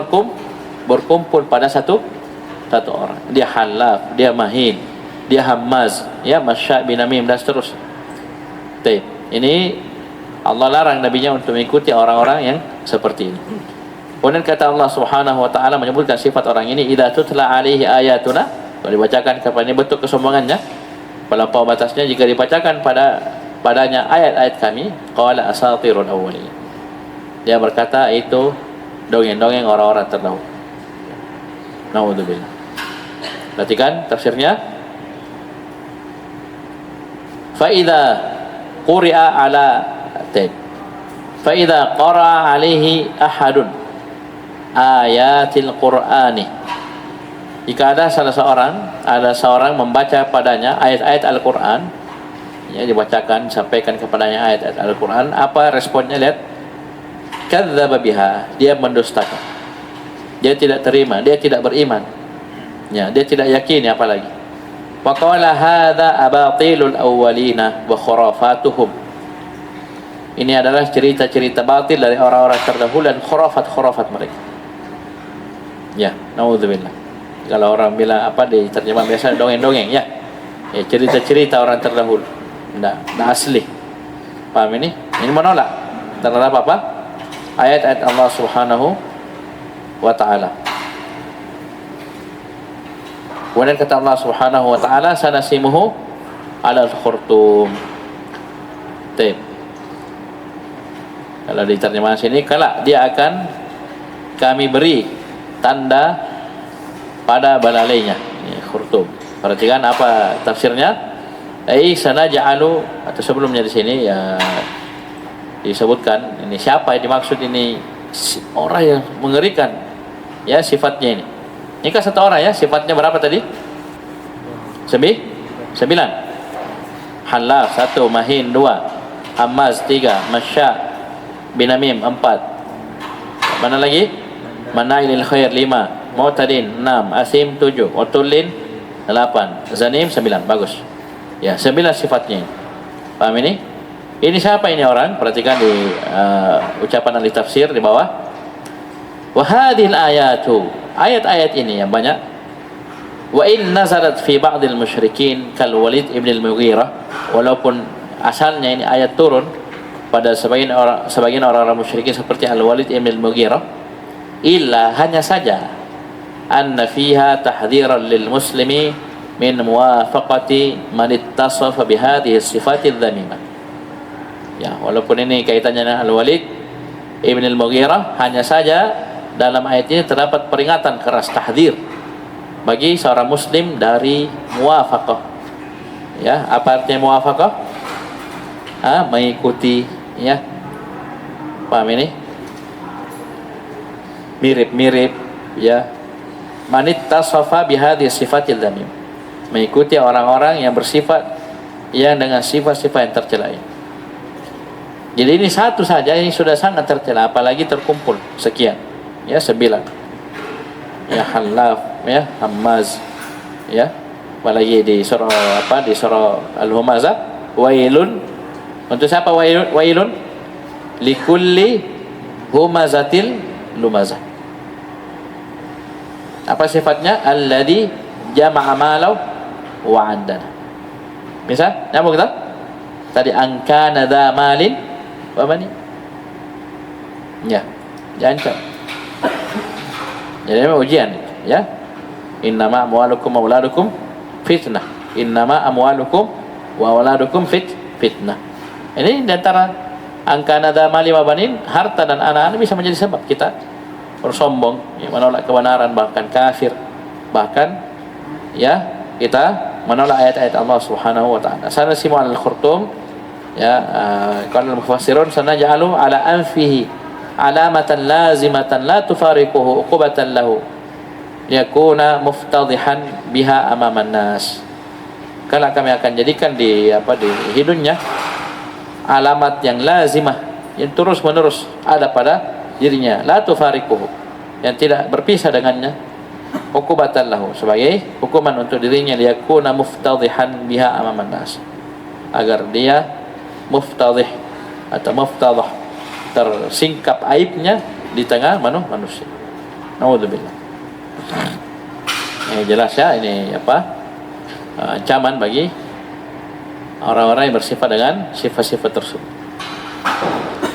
berkumpul pada satu orang. Dia halaf, dia mahin, dia hammaz, ya masya' binamim dan seterusnya. Ini Allah larang nabinya untuk mengikuti orang-orang yang seperti ini. Kemudian kata Allah Subhanahu wa taala menyebutkan sifat orang ini, idza tutla alaihi ayatuna, kalau dibacakan kepada ini bentuk kesombongannya, melampaui batasnya jika dibacakan padanya ayat-ayat kami, qala asatirul awwalin. Dia berkata itu dongeng-dongeng orang-orang terdahulu. Naudzubillah. Perhatikan tafsirnya. Fa idza quri'a ala fa idza qara'a alaihi ahadun ayatil qur'ani, jika ada seorang membaca padanya ayat-ayat Al-Quran, ya dibacakan, sampaikan kepadanya ayat-ayat Al-Quran, apa responnya? Lihat, kadzdzaba biha, dia mendustakan, dia tidak terima, dia tidak beriman, ya dia tidak yakin, apalagi wa qala hadza abatilul awwalina wa khurafatuhum, ini adalah cerita-cerita batil dari orang-orang terdahulu dan khurafat mereka. Ya, naudzubillah. Kalau orang bilang apa di terjemah biasa dongeng-dongeng, ya cerita-cerita orang terdahulu, tidak asli. Paham ini? Ini menolak terhadap apa? Ayat-ayat Allah Subhanahu wa taala. Kemudian kata Allah Subhanahu wa taala, sanasimuhu 'alal khurtum. Kalau di terjemahan sini, kelak dia akan kami beri tanda pada belalainya. Ini khurtum. Perhatikan apa tafsirnya? Sanaj'alu, atau sebelumnya di sini ya disebutkan ini siapa yang dimaksud, ini orang yang mengerikan, ya sifatnya ini. Ini kan satu orang, ya sifatnya berapa tadi? 9. Halaf 1, mahin 2, hamaz 3, masya' binamim 4. Mana lagi? Manailil khair 5, mu'tadin 6, asim 7, utulin 8, zanim 9. Bagus. Ya, 9 sifatnya. Paham ini? Ini siapa ini orang? Perhatikan di ucapan ahli tafsir di bawah. Wa hadhil ayatu, ayat-ayat ini yang banyak. Wa in nazalat fi ba'dil musyrikin kal Walid ibn al-Mughirah, walaupun asalnya ini ayat turun pada sebagian orang-orang musyrikin seperti Al-Walid ibn al-Mughirah, illa, hanya saja, anna fiha tahdhiran lil muslimi min muwafaqati man ittasafa bihadhihi sifatil dhamimah. Ya, walaupun ini kaitannya dengan Al-Walid ibn al-Mughirah, hanya saja dalam ayat ini terdapat peringatan keras, tahdzir bagi seorang muslim dari muwafaqah. Ya, apa artinya muwafaqah? Mengikuti, ya. Paham ini? Mirip-mirip, ya. Manittasafa bihadhihi sifatil dhamim. Mengikuti orang-orang yang bersifat yang dengan sifat-sifat yang tercela. Jadi ini satu saja ini sudah sangat tercela, apalagi terkumpul sekian. Ya, 9. Ya, halaf, ya, hammaz, ya. Apalagi di surah apa? Di surah Al-Humazah, wailun. Untuk siapa wailun? Likulli humazatil lumazah. Apa sifatnya? Alladzi jama'a malahu wa 'addana. Bisa? Nyambung tak? Tadi angkana dza malin wa bani. Ya, diancam. Jadi memang ujian, ya. Innama amwalukum wa auladukum fitnah. Innama amwalukum wa auladukum fitnah. Ini di antara angka nada mali wa banin, harta dan anak-anak bisa menjadi sebab kita bersombong, ya, menolak kebenaran, bahkan kafir, bahkan ya kita menolak ayat-ayat Allah Subhanahu wa taala. Sanasimu al-khurtum, ya, qala al-mufassirun sanaj'alu ala anfihi alamatan lazimatan la tufariquhu uqubatan lahu yakuna muftadihan biha amaman nas. Kalau kami akan jadikan di hidungnya alamat yang lazimah, yang terus menerus ada pada dirinya, la tufariquhu, yang tidak berpisah dengannya, uqubatan lahu, sebagai hukuman untuk dirinya, liyakuna muftadihan biha amaman nas, agar dia muftadih atau muftadah, tersingkap aibnya di tengah manusia. Naudzubillah. Ini jelas ya, ini ancaman bagi orang-orang yang bersifat dengan sifat-sifat tersebut.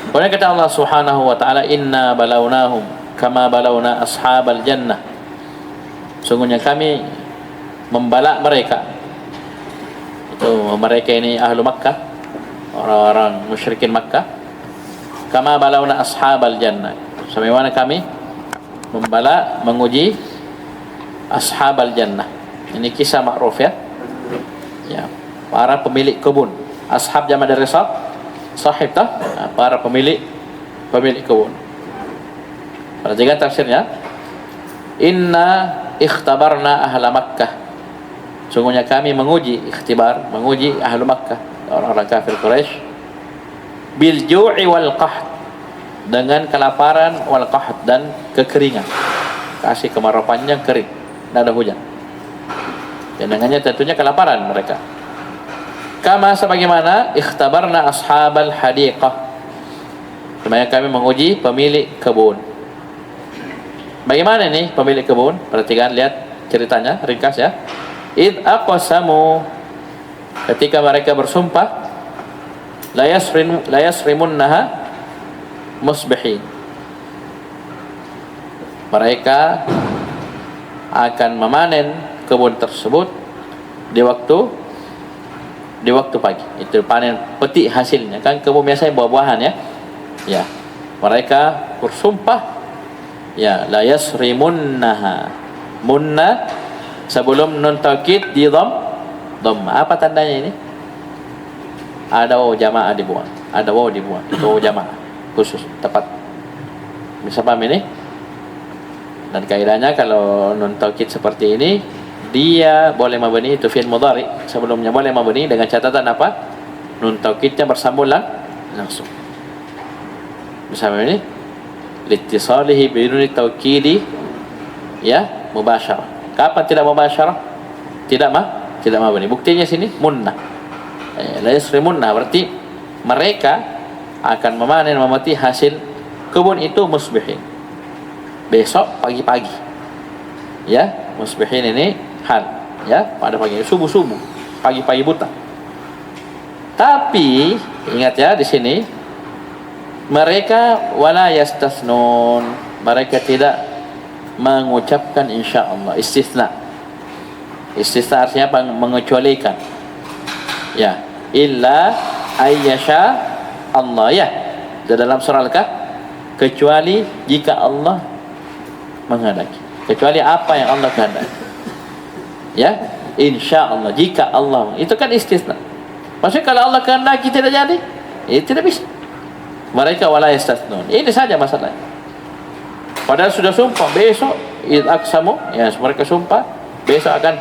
Kemudian kata Allah Subhanahu wa taala, inna balawnahum kama balawna ashabal jannah. Sungguhnya kami membala mereka. Itu mereka ini ahlu Makkah, orang-orang musyrikin Makkah. Kama balawna ashabal jannah. Sebagaimana kami menguji ashabal jannah. Ini kisah ma'ruf ya. Ya, para pemilik kebun. Ashab jama' dari sahib tah, para pemilik kebun. Perhatikan tafsirnya. Inna ikhtabarna ahla Makkah. Sungguhnya kami menguji ahlu Makkah, orang-orang kafir Quraisy, bil ju'i wal qahd, dengan kelaparan, wal qahd, dan kekeringan. Kasih kemarau panjang, kering, tidak ada hujan. Dan dengannya tentunya kelaparan mereka. Kama sebagaimana ikhtabarna ashabal hadiqah, sebenarnya kami menguji pemilik kebun. Bagaimana ini pemilik kebun? Perhatikan, lihat ceritanya ringkas ya. Id aqsamu, ketika mereka bersumpah, la yasrimunnaha musbihin, mereka akan memanen kebun tersebut di waktu pagi. Itu panen, petik hasilnya. Kan kebun biasanya buah-buahan ya. Ya. Mereka bersumpah, ya, la yasrimunnaha. Munna sebelum nun taukid di dhamma. Apa tandanya ini? Ada waw jamaah dibuang. Ada waw dibuang. Itu waw jamaah khusus, tepat. Bisa paham ini? Dan kaidahnya kalau nun taukid seperti ini, dia boleh mabni, itu fi'il mudhari, sebelumnya boleh mabni dengan catatan apa? Nun taukidnya bersambung langsung. Bisa paham ini? Litisalihi biduni taukidi, ya, mubasyarah. Kapan tidak mubasyarah? Tidak mabni. Buktinya sini munna. La yasrimunna, berarti mereka akan memanen, memeti hasil kebun itu musbihin, besok pagi-pagi. Ya, musbihin ini hal, ya, pada pagi, subuh-subuh, pagi-pagi buta. Tapi ingat ya, di sini mereka wala yastasnun, mereka tidak mengucapkan insyaallah, istisna. Istisna artinya apa? Mengecualikan. Ya, illa ayyasha Allah, ya. Di dalam surah Al-Kahf, kecuali jika Allah menghendaki. Kecuali apa yang Allah kehendaki. Ya, insyaallah, jika Allah. Itu kan istisna. Maksudnya kalau Allah kehendaki tidak jadi, tidak bisa. Mereka wala yastasnun. Ini saja masalahnya. Padahal sudah sumpah besok id aqsamu, ya, mereka sumpah besok akan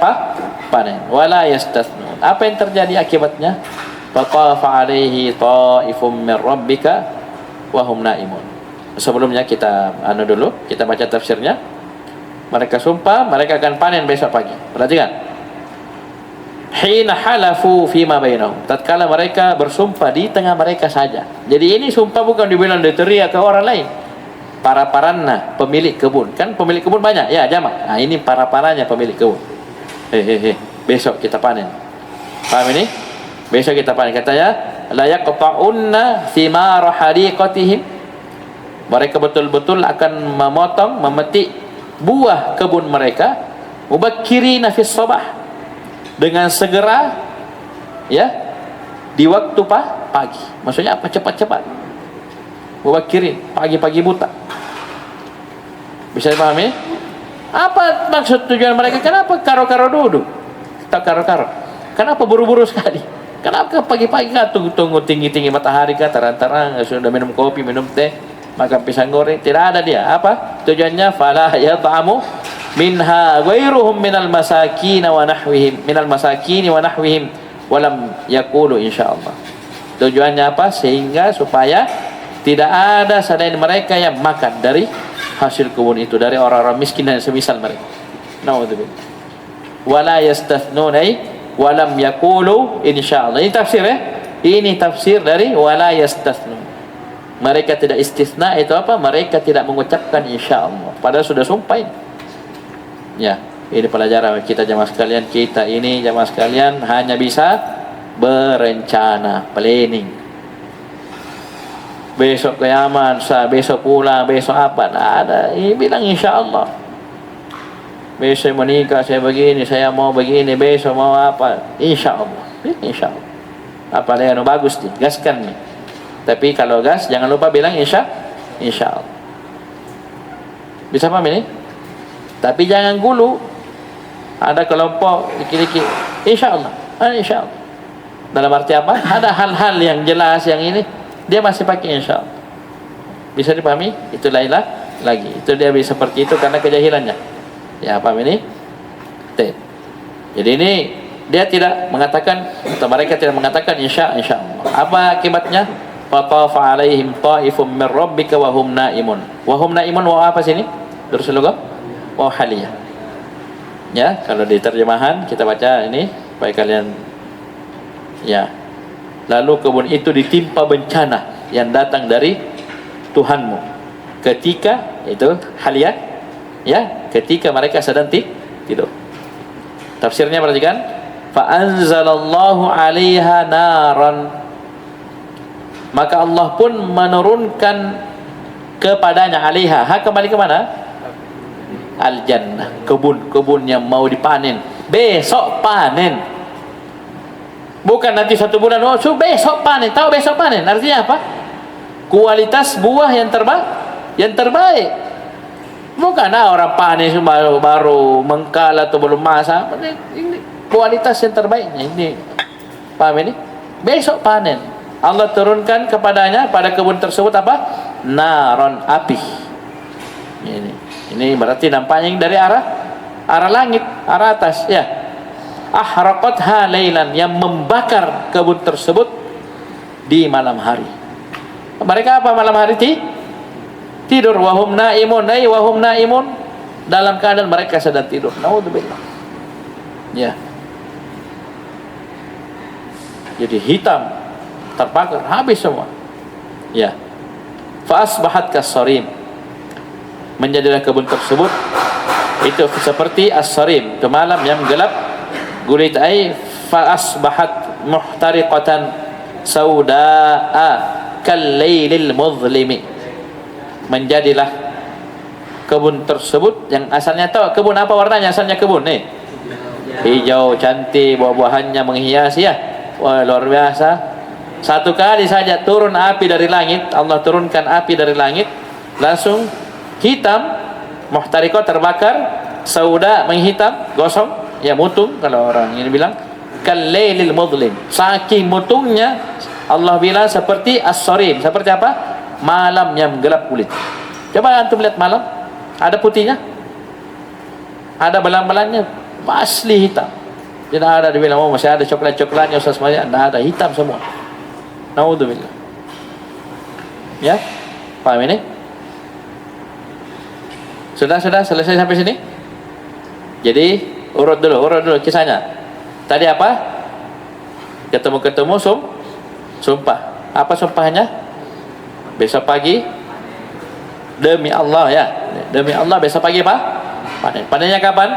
panen. Wala yastasnun. Apa yang terjadi akibatnya? Fatafa alaihi ta'ifum min rabbika wa hum naimun. Sebelumnya kita kita baca tafsirnya. Mereka sumpah mereka akan panen besok pagi. Perhatikan. Hina halafu fima bainahum, tatkala mereka bersumpah di tengah mereka saja. Jadi ini sumpah bukan dibilang diteriak ke orang lain. Para-paranna, pemilik kebun. Kan pemilik kebun banyak, ya, jamak. Nah, ini para-paranya pemilik kebun. Besok kita panen. Paham ini? Besok kita panen. Katanya, la yaqta'unna thimara hadiqatihim. Mereka betul-betul akan memotong, memetik buah kebun mereka Mubakkirina fis sabah, dengan segera, ya, di waktu pagi. Maksudnya apa? Cepat-cepat. Mubakkirin, pagi-pagi buta. Bisa dipahami? Apa maksud tujuan mereka? Kenapa karo-karo duduk? Tak karo-karo. Kenapa buru-buru sekali? Kenapa pagi-pagi nggak tunggu-tunggu tinggi-tinggi matahari kah, terang-terang, sudah minum kopi, minum teh, makan pisang goreng? Tidak ada dia. Apa tujuannya? Fala yat'amu minha ghairuhum minal masakin wa nahwihim, minal masakin wa nahwihim walam yaqulu insyaallah. Tujuannya apa? Sehingga supaya tidak ada selain mereka yang makan dari hasil kebun itu, dari orang-orang miskin dan semisal mereka. Naudzubillah. Wala yastathnuna walam yaqulu insyaallah. Ini tafsir, ya. Ini tafsir dari wala yastathnun. Mereka tidak istisna, itu apa? Mereka tidak mengucapkan insyaallah, padahal sudah sumpah ini. Ya, ini pelajaran kita jamaah sekalian. Kita ini jamaah sekalian hanya bisa berencana, planning. Besok ke Yaman, besok pulang, besok apa? Nah, ada. Ini bilang insyaallah. Besok menikah, saya begini, saya mau begini, besok mau apa? Insyaallah. Insyaallah. Apa yang bagus nih, gaskan nih. Tapi kalau gas, jangan lupa bilang insyaallah. Bisa paham ini? Tapi jangan gulu. Ada kelompok dikit-dikit, insyaallah, insyaallah. Dalam arti apa? Ada hal-hal yang jelas yang ini, dia masih pakai insyaallah. Bisa dipahami? Itu lainlah lagi. Itu dia bisa seperti itu karena kejahilannya. Ya, paham ini? Jadi ini dia tidak mengatakan, atau mereka tidak mengatakan insyaallah. Apa akibatnya? Fatafa alaihim ta'ifum min rabbika wa hum naimun. Wa hum naimun, wa apa sini? Terus logo? Wa haliyah. Ya, kalau di terjemahan kita baca ini supaya kalian, ya. Lalu kebun itu ditimpa bencana yang datang dari Tuhanmu ketika itu haliyah, ya, ketika mereka sedang tidur. Tafsirnya perhatikan, fa anzalallahu 'alaiha naran, maka Allah pun menurunkan kepadanya, 'alaiha, kembali ke mana? Al jannah, kebun yang mau dipanen, besok panen. Bukan nanti 1 bulan, oh besok panen. Tahu besok panen artinya apa? Kualitas buah yang terbaik. Bukan orang panen baru mengkal atau belum masak. Ini kualitas yang terbaiknya. Ini paham ini? Besok panen. Allah turunkan kepadanya pada kebun tersebut apa? Naron, api. Ini berarti nampaknya dari arah langit, arah atas, ya. Ahraqatha lailan, yang membakar kebun tersebut di malam hari. Mereka apa malam hari? Tidur. Wahum naimun, wahum naimun, dalam keadaan mereka sedang tidur. Naudzubillah. Ya. Jadi hitam, terbakar, habis semua. Ya. Fa asbahat kasarim, menjadilah kebun tersebut itu seperti as-sarim, itu malam yang gelap gulit. Fa asbahat muhtariqatan saudaa kallailil muzlimi, menjadilah kebun tersebut yang asalnya, tahu kebun apa warnanya asalnya? Kebun nih hijau cantik, buah-buahannya menghiasi, ya. Wah, luar biasa. Satu kali saja turun api dari langit, Allah turunkan api dari langit, langsung hitam, muhtariqah, terbakar, sauda, menghitam, gosong, ya, mutung kalau orang ini bilang, kallailil muzlim, saking mutungnya Allah bilang seperti as-sarim. Seperti apa? Malam yang gelap kulit. Coba antum lihat malam, ada putihnya, ada belang-belangnya, asli hitam. Tidak ada dibilang oh masih ada coklat-coklatnya Ustaz semuanya, tidak ada, hitam semua. Naudzubillah. Ya, paham ini? Sudah selesai sampai sini? Jadi urut dulu kisahnya. Tadi apa? Ketemu sumpah. Apa sumpahnya? Besok pagi demi Allah, ya. Demi Allah besok pagi apa? Panen. Panennya kapan?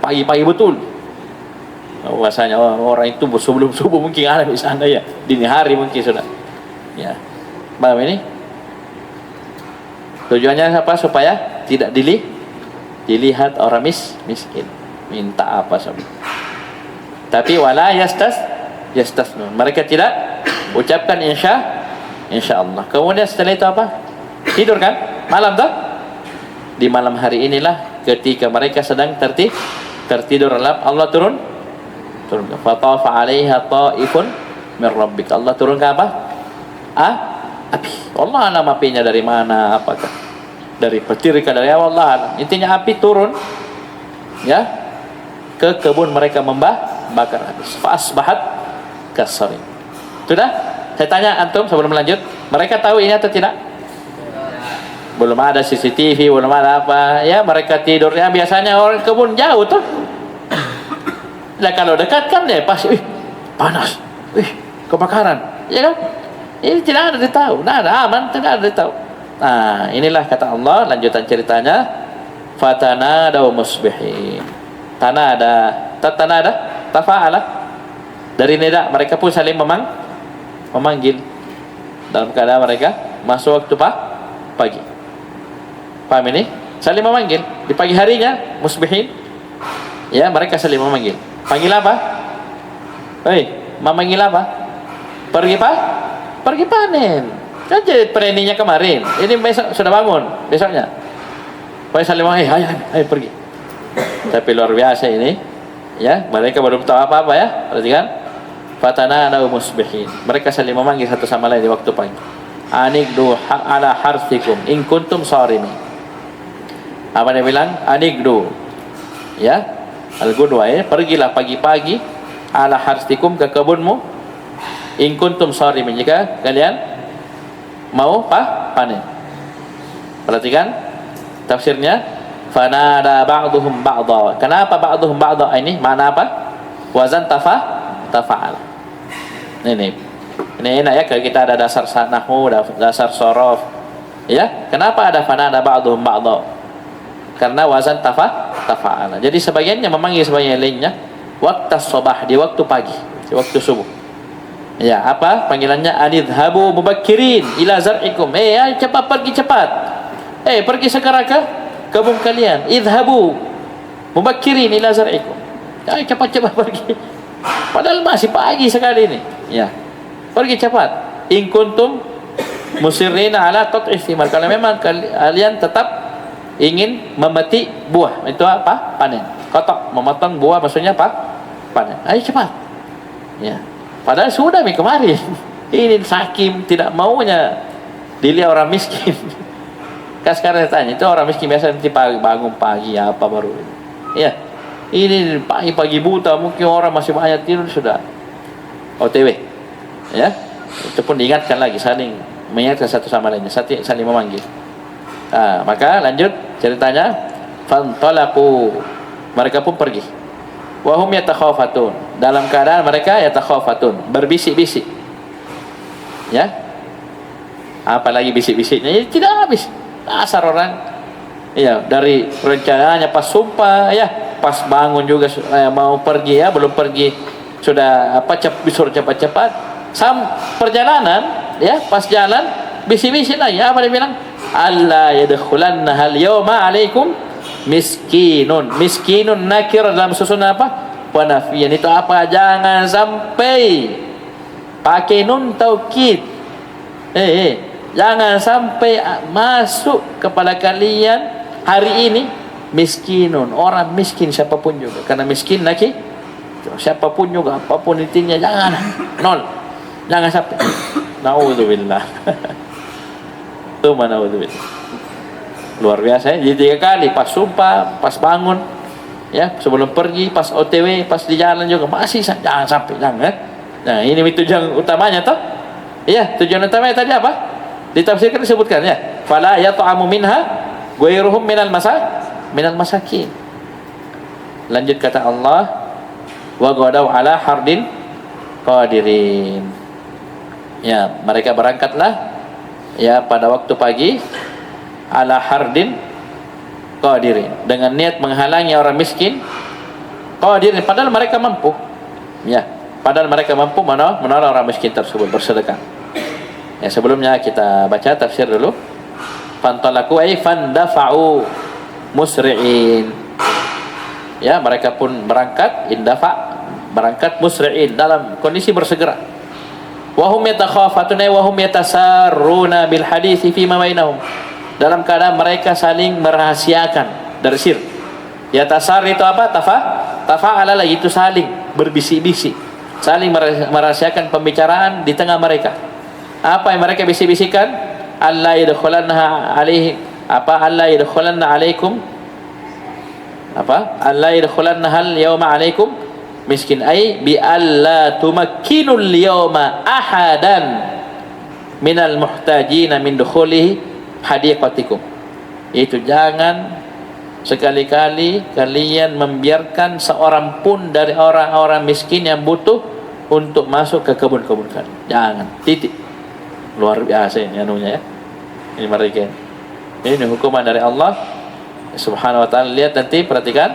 Pagi-pagi betul. Bahasanya orang itu sebelum subuh mungkin ada di sana, ya. Dini hari mungkin sudah. Ya. Paham ini? Tujuannya apa? Supaya tidak dilihat orang miskin minta apa saja. Tapi wala yastasnun, mereka tidak ucapkan insyaallah. Kemudian setelah itu apa? Tidur kan? Malam tak? Di malam hari inilah ketika mereka sedang tertidur lelap, Allah turun. Fatafa 'alaiha ta'ifun min rabbik. Allah turun ke apa? Api. Allah alam apinya dari mana, apakah dari petir ke dari Allah alam. Intinya api turun ya ke kebun mereka membakar habis. Fa asbahat kasarin. Sudah? Saya tanya antum sebelum lanjut, mereka tahu ini atau tidak? Belum ada CCTV, belum ada apa. Ya, mereka tidurnya biasanya orang kebun jauh tuh. Nah, kalau dekat kan deh pasti panas. Kebakaran. Ya kan? Ini tidak ada ditahu, tidak ada aman, tidak ada ditahu. Nah, inilah kata Allah, lanjutan ceritanya. Fatanadaw musbihin. Tanada, tafa'ala. Dari nida mereka pun saling memanggil. Dalam keadaan mereka masuk waktu pagi. Paham ini? Saling memanggil di pagi harinya, musbihin. Ya, mereka saling memanggil. Panggil apa? Hei, memanggil apa? Pergi panen. Kan jadi preninya kemarin. Ini besok sudah bangun, besoknya. Pokoknya saling memanggil, ayo pergi. Tapi luar biasa ini. Ya, mereka belum tahu apa-apa ya. Perhatikan. Fatanadaw musbihin. Mereka saling memanggil satu sama lain di waktu pagi. Anigdu ala harthikum in kuntum sarimin. Apa dia bilang? Anigdu. Ya. Al-Gudwa ya, pergilah pagi-pagi ala harthikum ke kebunmu in kuntum sarimin, jika kalian mau panen. Perhatikan tafsirnya. Fanada ba'duhum ba'dha. Kenapa ba'duhum ba'dha ini? Makna apa? Wazan tafa'al. Ini enak ya kalau kita ada dasar nahwu, dasar sorof. Ya, kenapa ada fanada ba'duhum ba'dha? Karena wazan tafa'al. Jadi sebagiannya memanggil sebagian lainnya waktu sabah, di waktu pagi, di waktu subuh. Ya, apa panggilannya? Anidhabu mubakkirin ila zar'ikum. Ayo cepat pergi cepat. Pergi segera ke kebun kalian. Idhabu mubakkirin ila zar'ikum. Ayo cepat-cepat pergi. Padahal masih pagi sekali ini. Ya. Pergi cepat. In kuntum musirrina ala qat'i thimar. Kalau memang kalian tetap ingin memetik buah, itu apa? Panen. Kotak, memotong buah maksudnya apa? Panen. Ayo cepat. Ya. Padahal sudah kemarin. Ini saking tidak maunya dilihat orang miskin. Kan sekarang saya tanya, itu orang miskin biasa nanti bangun pagi apa baru. Ya. Ini pagi-pagi buta, mungkin orang masih banyak tidur sudah OTW. Ya. Itu pun diingatkan lagi, saling mengingatkan satu sama lainnya, saling memanggil. Maka lanjut ceritanya. Fantalaqu, mereka pun pergi. Wahum yatakhafatun, dalam keadaan mereka yatakhafatun, berbisik-bisik. Ya. Apalagi bisik-bisiknya ini tidak habis. Asar orang. Ya, dari rencananya pas sumpah ya, pas bangun juga mau pergi ya, belum pergi sudah disuruh cepat-cepat. Perjalanan ya, pas jalan bisik-bisik lagi. Apa dia bilang? Alla yadkhulanna hal yawma alaikum miskinun. Miskinun nakir dalam susunan apa? Panafian. Itu apa? Jangan sampai pakai nun taukid. Jangan sampai masuk kepada kalian hari ini miskinun, orang miskin siapapun juga. Karena miskin lagi siapapun juga, apapun intinya jangan nol. Jangan sampai. Naudzubillah. Luar biasa ya. Jadi 3 kali, pas sumpah, pas bangun ya, sebelum pergi, pas OTW, pas di jalan juga masih jangan sampai, jangan. Nah, ini tujuan utamanya toh. Iya, tujuan utamanya tadi apa? Ditafsirkan disebutkan ya. Fala yat'amu minha ghairuhum minal masakin. Lanjut kata Allah, wa ghadaw ala hardin qadirin. Ya, mereka berangkatlah ya pada waktu pagi ala hardin qadirin, dengan niat menghalangi orang miskin qadirin, padahal mereka mampu. Ya, padahal mereka mampu menolong orang miskin tersebut bersedekah. Ya, sebelumnya kita baca tafsir dulu. Fantalaku ay fandafa'u, musri'in. Ya, mereka pun berangkat indafa, berangkat musri'in dalam kondisi bersegera. Wa hum yatakhafatuna wa hum yatasarruna bil hadits fi ma bainahum. Dalam keadaan mereka saling merahasiakan dari sir. Yatasar itu apa? Tafa'ala lagi itu saling berbisik-bisik, saling merahasiakan pembicaraan di tengah mereka. Apa yang mereka bisik-bisikan? Allah yadkhulanna alaihi apa? Allah yadkhulanna alaikum apa? Allah yadkhulanna hal yawma alaikum miskin ay bi alla tumakkinul yawma ahadan minal muhtajina min dukhulihi hadiqatikum. Itu jangan sekali-kali kalian membiarkan seorang pun dari orang-orang miskin yang butuh untuk masuk ke kebun-kebun kalian. Jangan. Titik. Luar biasa ini anunya ya. Ini mereka. Ini hukuman dari Allah Subhanahu wa taala. Lihat nanti, perhatikan.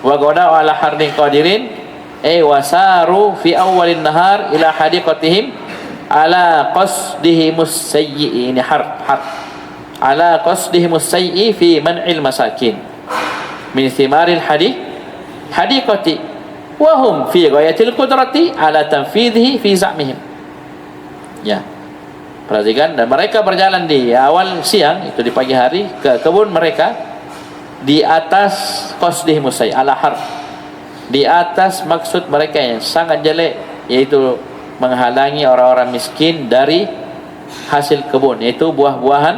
Wa qada'u ala hardin qadirin wasaru fi awwalin nahar ila hadiqatihim ala qasdihimus sayyi. Ini harf. Ala qasdihimus sayyi fi man'il masakin min thimaril hadiqati wa hum fi ghayatil qudrati ala tanfidhihi fi za'mihim. Ya. Perhatikan, dan mereka berjalan di awal siang, itu di pagi hari, ke kebun mereka di atas qasdihim musay ala harf, di atas maksud mereka yang sangat jelek, yaitu menghalangi orang-orang miskin dari hasil kebun, yaitu buah-buahan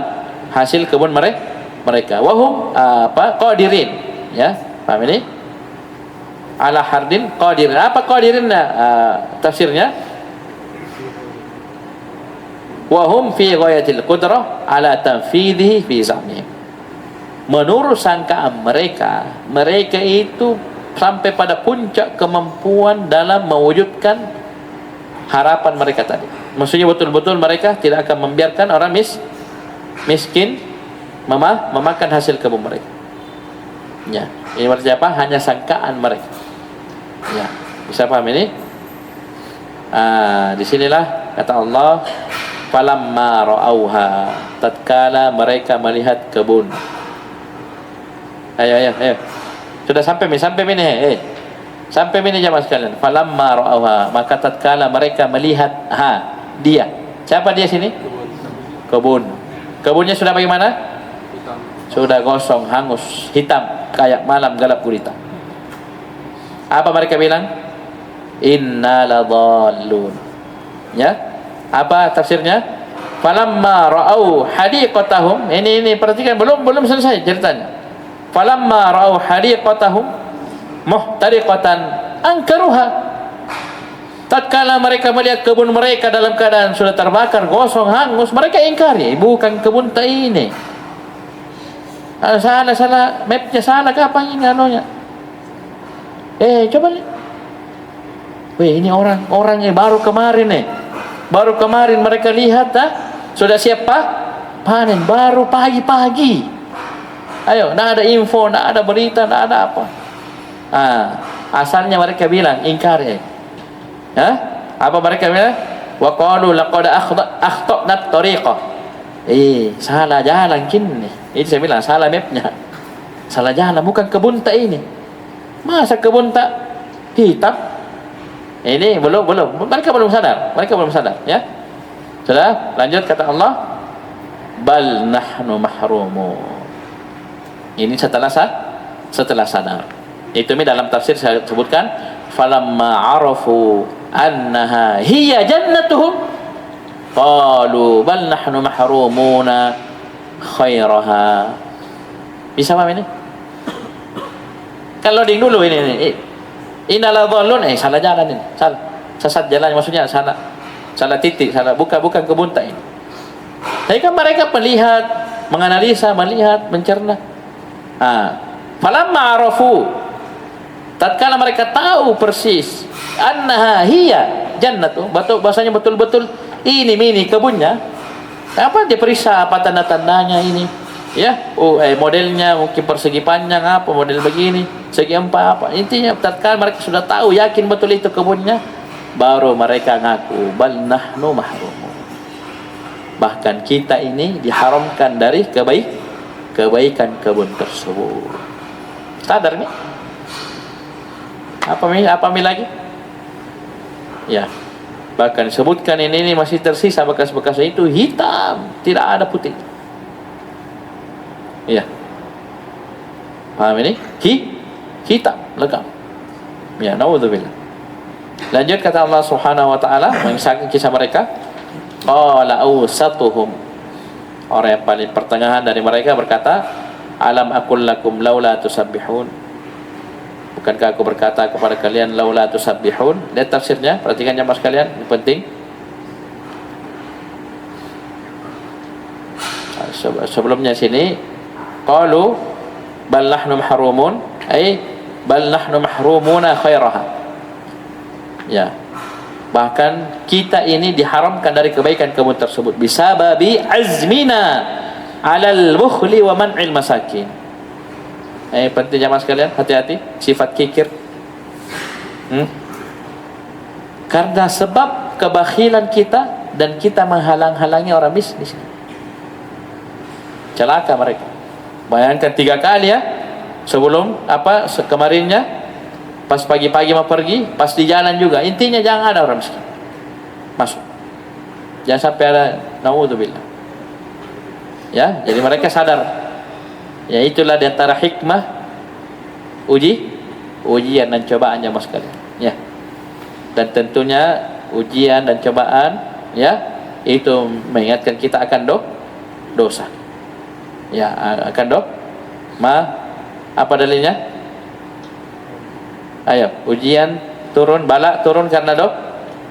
hasil kebun mereka. Wahum qadirin, ya, paham ini? Ala hardin qadirin. Apa qadirin? Tafsirnya wahum fi ghayatil qudrah ala tanfidhihi fi zamihim. Menurut sangkaan mereka itu sampai pada puncak kemampuan dalam mewujudkan harapan mereka tadi. Maksudnya betul-betul mereka tidak akan membiarkan orang miskin memakan hasil kebun mereka. Ya, ini maksudnya apa? Hanya sangkaan mereka. Ya, bisa paham ini? Disinilah kata Allah, falamma ra'auha, tatkala mereka melihat kebun. Ayo. Sudah sampai ini. Sampai ini jemaah sekalian. Falamma ra'auha, maka tatkala mereka melihat dia. Siapa dia sini? Kebun. Kebunnya sudah bagaimana? Hitam. Sudah gosong, hangus, hitam, kayak malam gelap gulita. Apa mereka bilang? Inna ladallun. Ya? Apa tafsirnya? Falamma ra'au hadiqatahum. Ini perhatikan, belum selesai ceritanya. Falamma ra'au hadiqatahum muhtariqatan ankaruha. Tatkala mereka melihat kebun mereka dalam keadaan sudah terbakar, gosong, hangus, mereka ingkari, bukan kebun tak ini. Salah, mapnya salah ke apa ini anunya? Coba lihat. Ini orang yang baru kemarin mereka lihat sudah siap panen, baru pagi-pagi. Ayo, tidak ada info, tidak ada berita, tidak ada apa. Asalnya mereka bilang ingkari. Apa mereka bilang? Wa qalu laqad akhtana at-tariqah. Salah jalan kini. Itu saya bilang salah mapnya. Salah jalan, bukan kebun tak ini. Masa kebun tak hitam? Ini belum. Mereka belum sadar, ya. Sudah, lanjut kata Allah, bal nahnu mahrumun. Ini setelah sadar. Itu dalam tafsir saya sebutkan, falamma arafu annaha hiya jannatuhum qalu bal nahnu mahrumuna khairaha. Bisa paham ini? Kalau loading dulu ini innala dhallun, salah jalan ini, salah, sesat jalan, maksudnya salah titik, bukan kebun tak ini. Tapi kan mereka melihat, menganalisa, mencerna. Falamma arafu, tatkala mereka tahu persis annaha hiya jannatu, bahasanya betul-betul ini kebunnya. Apa dia periksa, apa tanda-tandanya ini, ya, modelnya mungkin persegi panjang, apa model begini, segi apa, intinya tatkala mereka sudah tahu, yakin betul itu kebunnya, baru mereka ngaku bal nahnu mahrumun, bahkan kita ini diharamkan dari kebaikan kebun tersebut. Sadar ni? Apa lagi? Ya. Bahkan sebutkan ini masih tersisa bekas-bekas itu hitam, tidak ada putih. Ya. Paham ini? Hitam, legam. Ya, naudzubillah. Lanjut kata Allah Subhanahu wa taala mengisahkan kisah mereka. Qala awsatuhum, orang yang paling pertengahan dari mereka berkata, alam aqul lakum laula tusabbihun, bukankah aku berkata kepada kalian laula tusabbihun? Lihat tafsirnya, perhatikan jamaah sekalian, ini penting. Sebelumnya sini qalu bal nahnu mahrumun, ay bal nahnu mahrumuna khairaha. Ya, bahkan kita ini diharamkan dari kebaikan-kebaikan tersebut bisababi azmina alal bukhli wa man'il masakin. Penting jamaah sekalian, hati-hati sifat kikir. Karena sebab kebakhilan kita dan kita menghalang-halangi orang miskin. Celaka mereka. Bayangkan 3 kali ya, sebelum kemarinnya, pas pagi-pagi mau pergi, pas di jalan juga. Intinya jangan ada orang miskin masuk, jangan sampai ada, naudzubillah. Ya, jadi mereka sadar. Ya, itulah di antara hikmah ujian dan cobaan jemaah sekalian. Ya, dan tentunya ujian dan cobaan, ya, itu mengingatkan kita akan dosa. Ya, akan apa dalilnya? Ayo, ujian turun, bala turun karena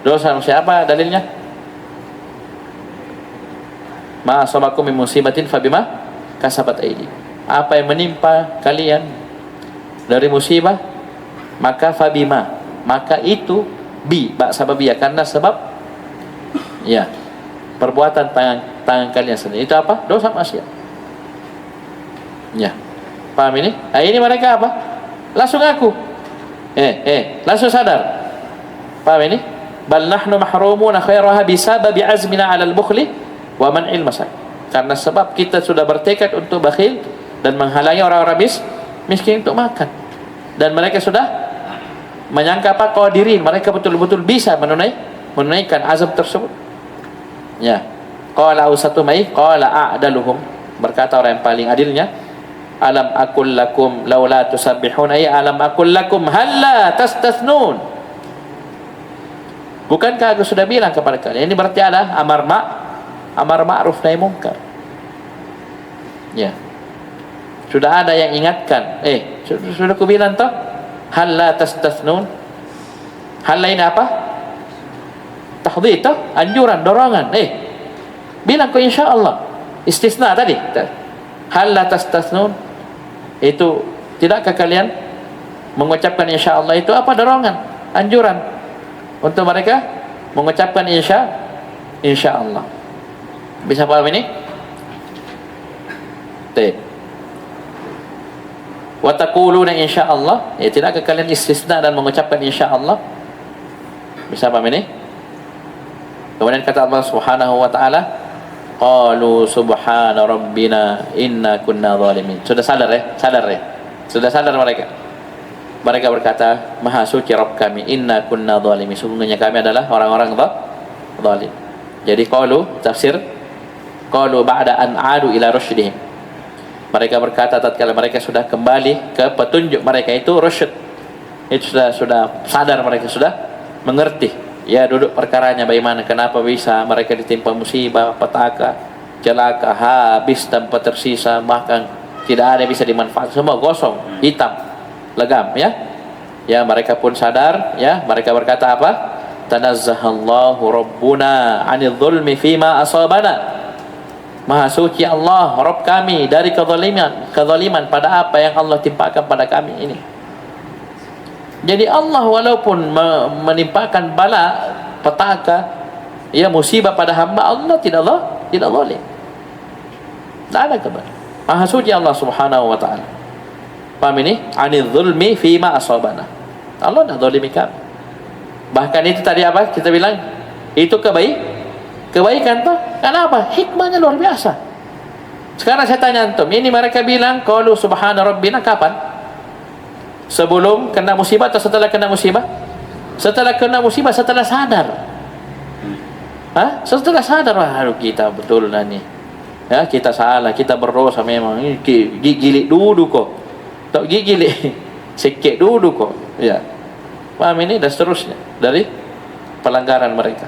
dosa. Siapa dalilnya? Ma asabakum min musibatin fabima kasabat aidi. Apa yang menimpa kalian dari musibah, maka fabima, maka itu sababiyah, karena sebab ya perbuatan tangan kalian sendiri. Itu apa? Dosa maksiat. Ya. Paham ini? Nah, ini mereka apa? Langsung aku. Langsung sadar. Paham ini? Bal nahnu mahrumuna khairaha bisababi azmina 'alal bukhli wa man'il masak. Karena sebab kita sudah bertekad untuk bakhil dan menghalangi orang-orang miskin untuk makan. Dan mereka sudah menyangka qadirin, mereka betul-betul bisa menunaikan azab tersebut. Ya. Qala ausatu mai qala a'daluhum, berkata orang yang paling adilnya, alam aqul lakum laula tusabbihun, ay alam aqul lakum halla tastathnun, bukankah aku sudah bilang kepada kalian? Ini berarti ada amar ma'ruf nahi munkar. Ya, sudah ada yang ingatkan. Sudah aku bilang toh, halla tastathnun. Halla ini apa? Tahdhid toh, anjuran, dorongan. Bilang kau insyaallah. Istisna tadi. Halla tastathnun, itu tidakkah kalian mengucapkan insyaallah? Itu apa? Dorongan, anjuran untuk mereka mengucapkan insyaallah. Bisa paham ini? Wa taquluna insyaallah, tidakkah kalian istisna dan mengucapkan insyaallah? Bisa paham ini? Kemudian kata Allah Subhanahu wa taala, qalu subhana rabbina inna kunna zalimin. Sudah sadar ya? Sudah sadar mereka. Mereka berkata, maha suci Rabb kami, inna kunna zalimin, sungguhnya kami adalah orang-orang zalim. Jadi tafsir qalu ba'da an adu ila rusydihim. Mereka berkata tatkala mereka sudah kembali ke petunjuk mereka, itu rusyd. Itu sudah sadar, mereka sudah mengerti. Ya, duduk perkaranya bagaimana, kenapa bisa mereka ditimpa musibah, petaka, celaka, habis tanpa tersisa, bahkan tidak ada yang bisa dimanfaatkan, semua gosong, hitam, legam. Ya, mereka pun sadar. Ya, mereka berkata apa? Tanazzahallahu rabbuna 'anil zulmi fima asabana. Maha suci Allah Rabb kami dari kezaliman pada apa yang Allah timpakan pada kami ini. Jadi Allah walaupun menimpakan bala, petaka, ya, musibah pada hamba, Allah tidak zalim. Tak ada kebal. Maha suci Allah Subhanahu wa taala. Paham ini? 'Anil zulmi fima asabana. Allah tidak zalimi kami. Bahkan itu tadi apa? Kita bilang itu kebaikan toh. Kenapa? Hikmahnya luar biasa. Sekarang saya tanya antum, ini mereka bilang qalu subhana rabbina kapan? Sebelum kena musibah atau setelah kena musibah? Setelah kena musibah, setelah sadar. Setelah sadar, aduh kita betul lah ni. Ya, kita salah, kita berdosa memang. Ini gigi dulu kok. Tak gigi sikit dulu kok. Ya. Paham ini dan seterusnya dari pelanggaran mereka.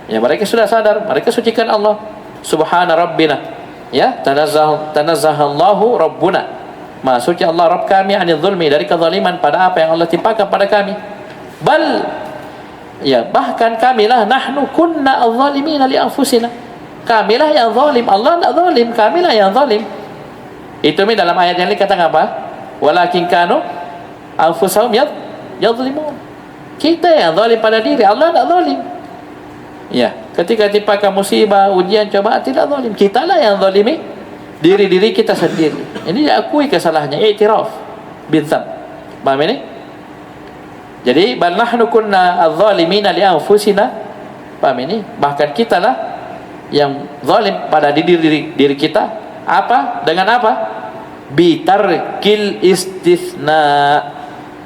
Ya, mereka sudah sadar, mereka sucikan Allah. Subhana rabbina. Ya, tanazzahallahu rabbuna. Maha suci Allah Rabb kami anil zulmi, dari kezaliman pada apa yang Allah timpakan pada kami. Bal, ya, bahkan kamilah nahnu kunna adh-dhalimina li anfusina. Kamilah yang zalim, Allah tak zalim, kamilah yang zalim. Itu dalam ayat yang lain kata apa? Walakin kanu anfusahum yadhlimun. Kita yang zalim pada diri, Allah tak zalim. Ya, ketika timpakan musibah, ujian, cobaan, tidak zalim. Kitalah yang zalimi diri-diri kita sendiri. Ini diakui kesalahannya, i'tiraf bintam. Paham ini? Jadi bal nahnu kunna adh-dhalimina li anfusina. Paham ini? Bahkan kita lah yang zalim pada diri kita. Apa? Dengan apa? Bitarkil istithna.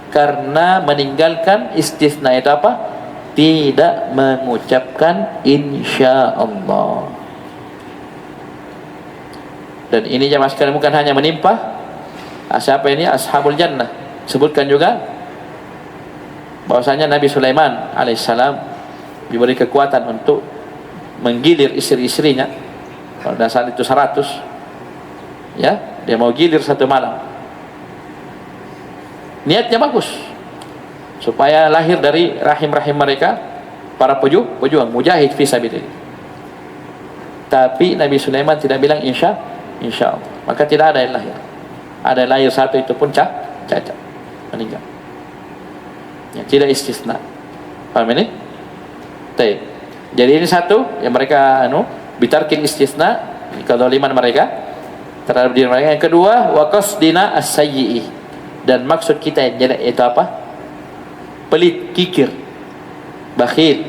Karena meninggalkan istithna itu apa? Tidak mengucapkan insyaallah. Dan ini jamaah sekalian bukan hanya menimpa siapa ini? Ashabul jannah. Sebutkan juga bahwasanya Nabi Sulaiman alaihissalam diberi kekuatan untuk menggilir istri-istrinya. Pada saat itu 100. Ya, dia mau gilir satu malam. Niatnya bagus, supaya lahir dari rahim-rahim mereka para pejuang mujahid fi sabilillah. Tapi Nabi Sulaiman tidak bilang insyaallah. Maka tidak ada yang lahir. Ada yang lahir satu, itu pun cacat, meninggal. Ya, tidak istisna. Paham ini? Baik. Jadi ini satu yang mereka bitarkin istisna, kezaliman mereka terhadap diri mereka. Yang kedua, wa qasdina as-sayyi'i, dan maksud kita yang jelek itu apa? Pelit, kikir, bakhil.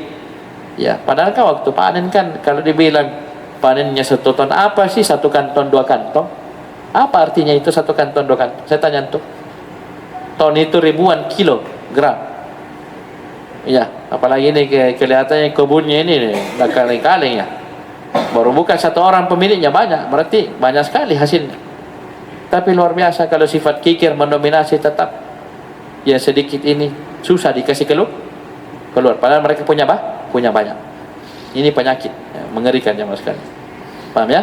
Ya, padahal kan waktu panen kan kalau dibilang panennya 1 ton, apa sih 1 kantong 2 kantong? Apa artinya itu 1 kantong 2 kantong? Saya tanya tuh. Ton itu ribuan kilogram. Ya, apalagi ini kelihatannya kebunnya ini dah kaleng-kaleng ya. Baru bukan 1 orang pemiliknya, banyak, berarti banyak sekali hasilnya. Tapi luar biasa kalau sifat kikir mendominasi, tetap ya sedikit ini susah dikasih keluar. Padahal mereka punya banyak. Ini penyakit ya, mengerikan jemaah sekalian. Paham ya?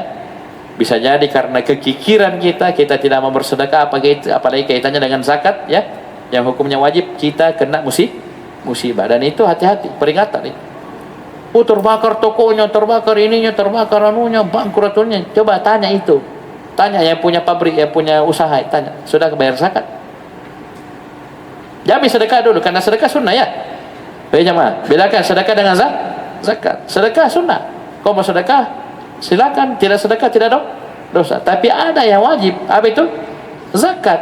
Bisa jadi karena kekikiran kita tidak mau bersedekah, apalagi kaitannya dengan zakat ya, yang hukumnya wajib, kita kena musibah. Dan itu hati-hati, peringatan ini. Terbakar tokonya, terbakar ininya, terbakar anunya, bangkrutnya. Coba tanya itu. Tanya yang punya pabrik, yang punya usaha, tanya, sudah bayar zakat? Jamin sedekah dulu, karena sedekah sunnah ya. Baik jemaah, bedakan sedekah dengan zakat. Sedekah sunnah. Kau mau sedekah, silakan. Tidak sedekah tidak dosa. Tapi ada yang wajib, apa itu? Zakat.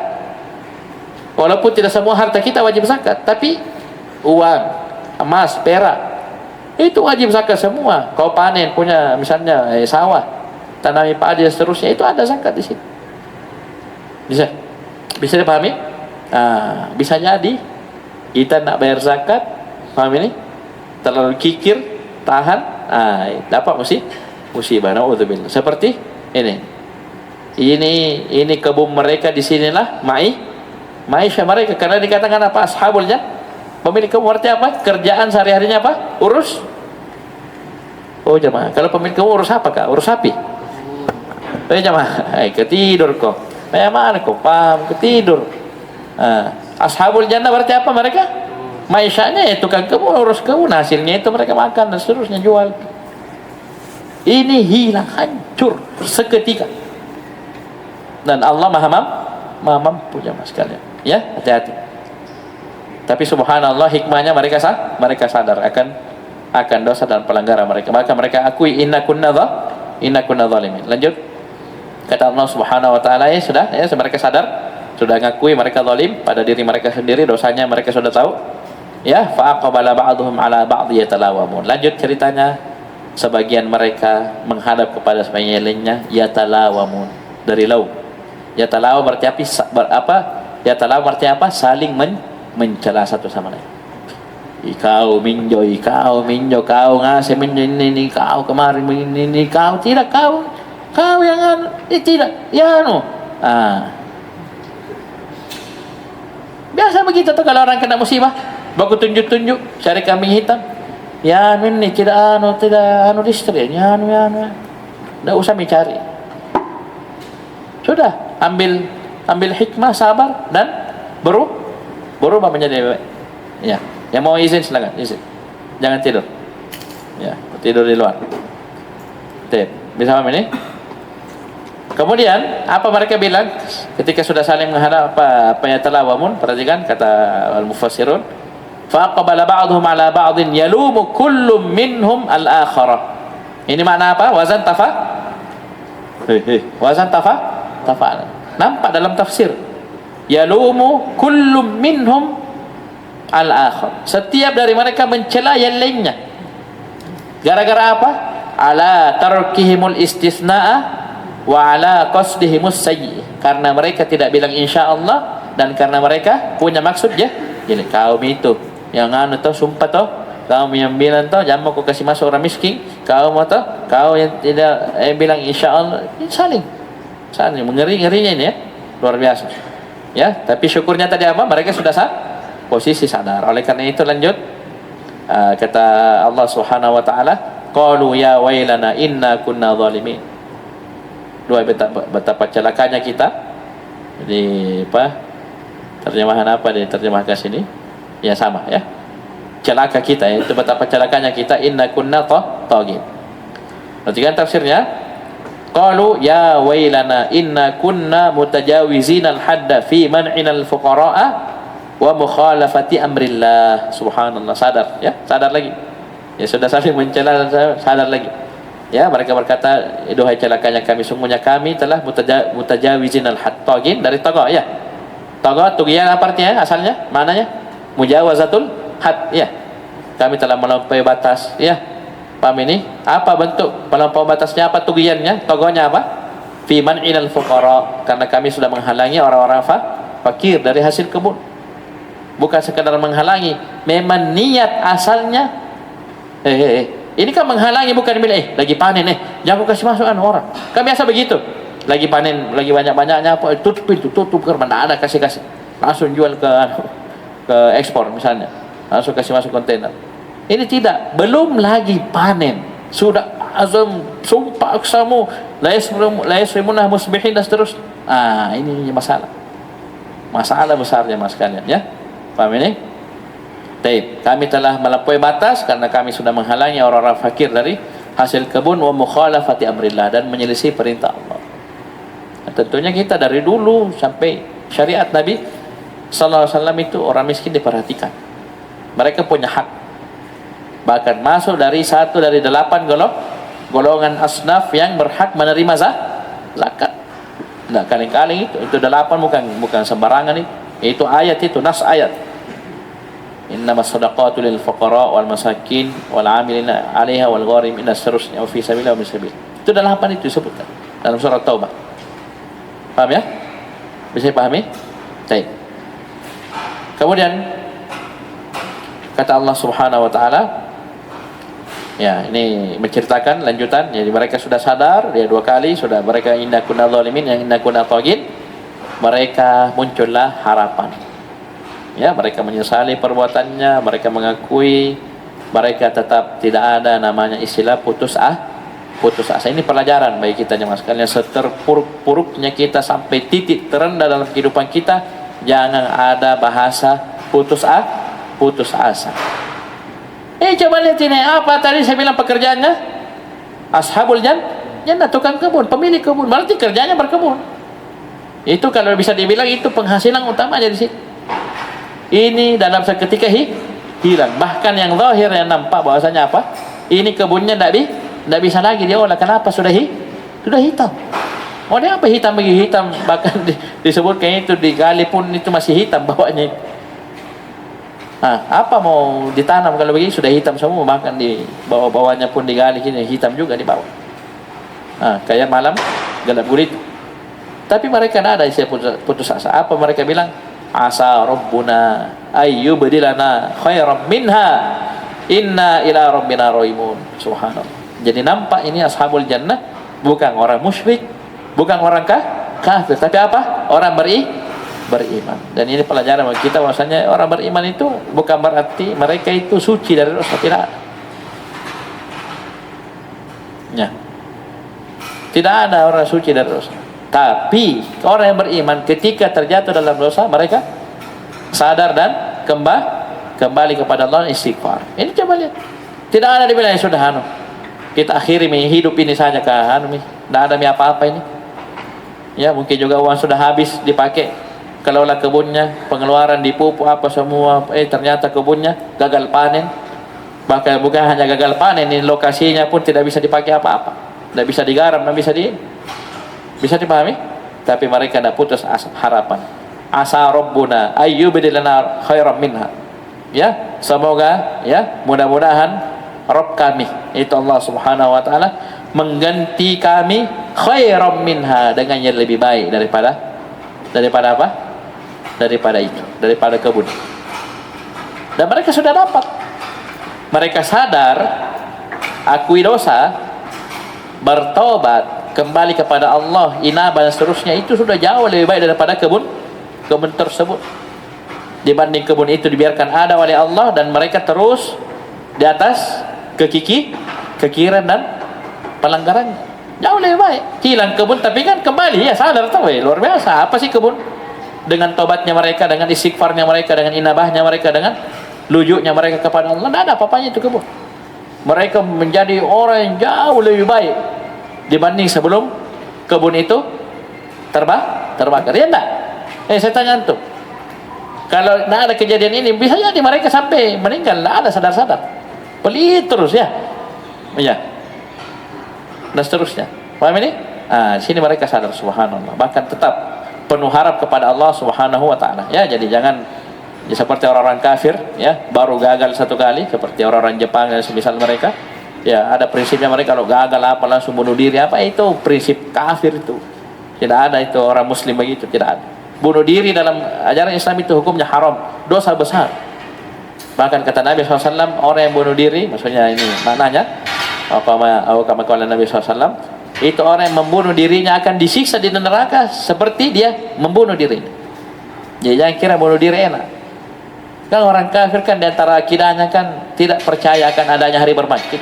Walaupun tidak semua harta kita wajib zakat, tapi uang, emas, perak, itu wajib zakat semua. Kau panen punya misalnya sawah, tanami padi dan seterusnya, itu ada zakat di situ. Bisa dipahami? Bisa jadi kita nak bayar zakat, paham ini? Terlalu kikir, tahan, dapat musibah. Naudzubillah. Seperti ini kebun mereka di sinilah maisha mereka, karena dikatakan apa? Ashabul jannah. Pemilik kebun artinya apa? Kerjaan sehari-harinya apa? Urus. Oh jemaah, kalau pemilik kebun urus apa kak? Urus sapi. Oh jemaah, ketidur kok. Kayak mana kok? Paham, ketidur. Ashabul jannah berarti apa mereka? Maisyanya ya tukang kebun, urus kebun, hasilnya itu mereka makan dan seterusnya, jual. Ini hilang, hancur seketika. Dan Allah maha mampu jemaah sekalian. Ya, hati-hati. Tapi subhanallah, hikmahnya mereka sadar akan dosa dan pelanggaran mereka. Maka mereka akui inna kunna zalimin. Lanjut. Kata Allah Subhanahu wa taala, mereka sadar, sudah ngakui mereka zalim pada diri mereka sendiri, dosanya mereka sudah tahu. Ya, fa aqbala ba'dhum ala ba'd yatalawamun. Lanjut ceritanya, sebagian mereka menghadap kepada sebagian lainnya, yatalawamun, dari law. Yatalawam berarti apa? Ya talawum artinya apa? Saling mencela satu sama lain. Kau minjo, kau ngasih minjo ini, kau kemarin ini, kau tidak, kau yang anu, tidak, ya anu. Biasa begitu tuh kalau orang kena musibah, baku tunjuk-tunjuk, cari kambing hitam. Ya anu ini tidak anu listrik, ya anu. Tidak usah mencari. Sudah, ambil hikmah, sabar dan berubah menjadi baik. Ya. Yang mau izin silakan, izin. Jangan tidur. Ya, tidur di luar. Bisa paham ini? Kemudian apa mereka bilang ketika sudah saling menghadap apa yang talawamun? Perhatikan kata al-mufassirun, fa aqbala ba'dhum 'ala ba'dhin yalumu kullu minhum al-akhara. Ini makna apa? Wazan tafa'al. Nampak dalam tafsir. Yalumu kullu minhum al-akhar. Setiap dari mereka mencela yang lainnya. Gara-gara apa? Ala tarkihimul istisna'a wa ala qasdihimus sayyi. Karena mereka tidak bilang insyaallah dan karena mereka punya maksud ya. Jadi kaum itu yang anu tuh sumpah tuh, kaum yang bilang tuh jangan mau kasih masuk orang miskin, kaum tuh, kau yang tidak bilang insyaallah, saling mengeri-ngerinya ini ya. Luar biasa. Ya, tapi syukurnya tadi apa? Mereka sudah posisi sadar. Oleh karena itu lanjut kata Allah Subhanahu wa taala, qalu ya wailana inna kunna zalimin. Dua betapa celakanya kita. Jadi apa? Terjemahan apa diterjemahkan sini? Ya sama ya. Celaka kita itu betapa celakanya kita, inna kunna tagin. Perhatikan tafsirnya. Qalu ya wailana inna kunna mutajawizina al-hadda fi man'ina al-fuqara'a wa mukhalafati amrillah. Subhanallah, sadar lagi. Ya sudah saling mencela, sadar lagi. Ya, mereka berkata, duhai celakanya kami, sungguhnya kami telah mutajawizin al-hattagin dari taga ya. Taga tugian apa artinya asalnya? Maknanya mujawazatul had ya. Kami telah melampaui batas ya. Paham ini? Apa bentuk melampaui batasnya, apa tugiannya? Taganya apa? Fi man'il al-fuqara, karena kami sudah menghalangi orang-orang fakir dari hasil kebun. Bukan sekadar menghalangi, memang niat asalnya ini kan menghalangi, bukan bilang lagi panen jangan kasih masuk orang. Kan biasa begitu. Lagi panen, lagi banyak-banyaknya apa tutup karena ada kasih. Langsung jual ke ekspor misalnya. Langsung kasih masuk kontainer. Ini tidak, belum lagi panen. Sudah azam sumpah aksamu la yasrimunah musbihin dan seterusnya. Ini masalah. Masalah besarnya mas kalian ya. Paham ini? Baik, kami telah melampaui batas karena kami sudah menghalangi orang-orang fakir dari hasil kebun wa mukhalafati amrillah, dan menyelisih perintah Allah. Nah, tentunya kita dari dulu sampai syariat Nabi sallallahu alaihi wasallam itu orang miskin diperhatikan. Mereka punya hak. Bahkan masuk dari 1 dari 8 golongan asnaf yang berhak menerima zakat. Nah, kali-kali itu 8 bukan sembarangan itu. Itu ayat, itu nas ayat. Innamas shadaqatu lil fuqara wal masakin wal 'amilina 'alaiha wal gharimin seterusnya wa fi sabilillah wa sabil. Itu 8 itu disebutkan dalam surat Taubah. Paham ya? Bisa dipahami? Baik. Kemudian kata Allah Subhanahu wa taala, ya ini menceritakan lanjutan. Jadi mereka sudah sadar, dia 2 kali sudah mereka inna kunna zalimin, yang inna kunna tagin. Mereka muncullah harapan. Ya, mereka menyesali perbuatannya, mereka mengakui, mereka tetap tidak ada namanya istilah putus asa. Ini pelajaran bagi kita jemaah sekalian. Seterpuruk-puruknya kita sampai titik terendah dalam kehidupan kita, jangan ada bahasa putus asa. Coba lihat ini, apa tadi saya bilang pekerjaannya? Ashabul jannah, tukang kebun, pemilik kebun, berarti kerjanya berkebun. Itu kalau bisa dibilang itu penghasilan utamanya di situ. Ini dalam seketika hilang. Bahkan yang zahir yang nampak bahwasanya apa? Ini kebunnya tidak bisa lagi diolah. Kenapa? Sudah hitam. Oh, dia apa hitam bagi hitam? Bahkan disebutkan itu digali pun itu masih hitam bawahnya. Apa mau ditanam kalau begini sudah hitam semua, bahkan di bawah-bawahnya pun digali ini hitam juga di bawah. Kayak malam gelap gulita. Tapi mereka tidak ada istilah putus asa. Apa mereka bilang? Asa rabbuna ayyubdilana khairam minha inna ila rabbina rahimun. Subhanallah. Jadi nampak ini ashabul jannah bukan orang musyrik, bukan orang kafir, tapi apa? Orang beriman. Dan ini pelajaran bagi kita bahwasanya orang beriman itu bukan berarti mereka itu suci dari dosa, tidak. Ya. Tidak ada orang suci dari dosa. Tapi orang yang beriman ketika terjatuh dalam dosa, mereka sadar dan kembali kepada Allah, istighfar. Ini coba lihat. Tidak ada dibilang sudah kita akhiri hidup ini saja tidak ada apa-apa ini. Ya, mungkin juga uang sudah habis dipakai kelola kebunnya, pengeluaran dipupuk apa semua, ternyata kebunnya gagal panen. Bahkan bukan hanya gagal panen, ini lokasinya pun tidak bisa dipakai apa-apa. Tidak bisa digarap, bisa dipahami? Tapi mereka tidak putus harapan. Asa rabbuna ayyubdilana khairam minha. Ya, semoga ya mudah-mudahan Rabb kami itu Allah Subhanahu wa taala mengganti kami khairam minha dengan yang lebih baik daripada apa? Daripada itu, daripada kebun. Dan mereka sudah dapat. Mereka sadar akui dosa, bertobat, kembali kepada Allah, inabah dan seterusnya, itu sudah jauh lebih baik daripada kebun tersebut. Dibanding kebun itu dibiarkan ada oleh Allah dan mereka terus di atas kekiran dan pelanggaran, jauh lebih baik. Hilang kebun tapi kan kembali, ya sadar tahu, luar biasa. Apa sih kebun? Dengan tobatnya mereka, dengan istighfarnya mereka, dengan inabahnya mereka, dengan lujuknya mereka kepada Allah, tidak ada apa-apanya itu kebun. Mereka menjadi orang yang jauh lebih baik dibanding sebelum kebun itu terbakar. Ya enggak? Saya tanya antum, kalau tidak ada kejadian ini, bisa jadi mereka sampai meninggal, tidak ada sadar-sadar, pelit terus ya, dan seterusnya. Paham ini? Di sini mereka sadar, subhanallah, bahkan tetap penuh harap kepada Allah Subhanahu wa taala. Ya, jadi jangan seperti orang-orang kafir, ya, baru gagal satu kali, seperti orang-orang Jepang dan semisal mereka. Ya, ada prinsipnya mereka kalau gagal apa langsung bunuh diri apa, itu prinsip kafir itu. Tidak ada itu orang muslim begitu, tidak ada. Bunuh diri dalam ajaran Islam itu hukumnya haram, dosa besar. Bahkan kata Nabi SAW, orang yang bunuh diri, maksudnya ini maknanya kama qala Nabi SAW, itu orang yang membunuh dirinya akan disiksa di neraka seperti dia membunuh dirinya. Jadi jangan kira bunuh diri enak. Kan orang kafir kan diantara akidahnya kan tidak percaya akan adanya hari berbangkit.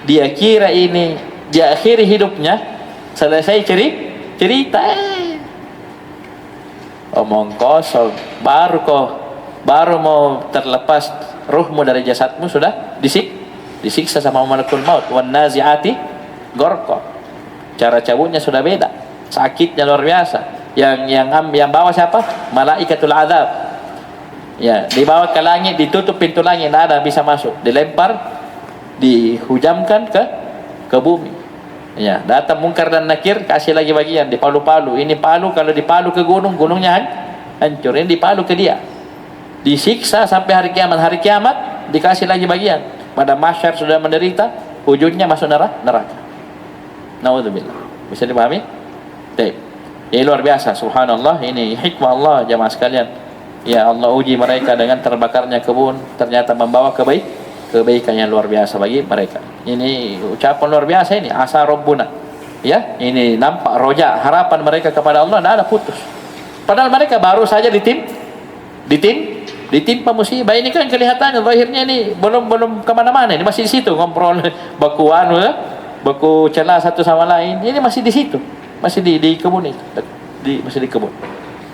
Dia kira ini di akhir hidupnya selesai cerita, omong kosong, baru mau terlepas ruhmu dari jasadmu sudah disiksa sama malakul maut, wan nazi'ati gharqa. Cara cabutnya sudah beda, sakitnya luar biasa. Yang bawa siapa? Malaikatul azab. Ya, dibawa ke langit, ditutup pintu langit, tidak ada bisa masuk, dilempar, dihujamkan ke bumi. Ya, datang Munkar dan Nakir, kasih lagi bagian, dipalu-palu. Ini palu, kalau dipalu ke gunung, gunungnya hancur. Ini dipalu ke dia, disiksa sampai hari kiamat. Hari kiamat dikasih lagi bagian. Pada mahsyar sudah menderita, ujungnya masuk neraka. Naudzubillah. Bisa dipahami? Baik. Ini luar biasa, subhanallah. Ini hikmah Allah jamaah sekalian. Ya, Allah uji mereka dengan terbakarnya kebun, ternyata membawa kebaikan yang luar biasa bagi mereka. Ini ucapan luar biasa ini, asa rabbuna. Ya, ini nampak roja harapan mereka kepada Allah, tidak ada putus. Padahal mereka baru saja ditimpa musibah. Ini kan kelihatannya zahirnya ini belum kemana-mana, ini masih di situ ngobrol baku celah satu sama lain. Ini masih di situ, masih di kebun itu, masih di kebun.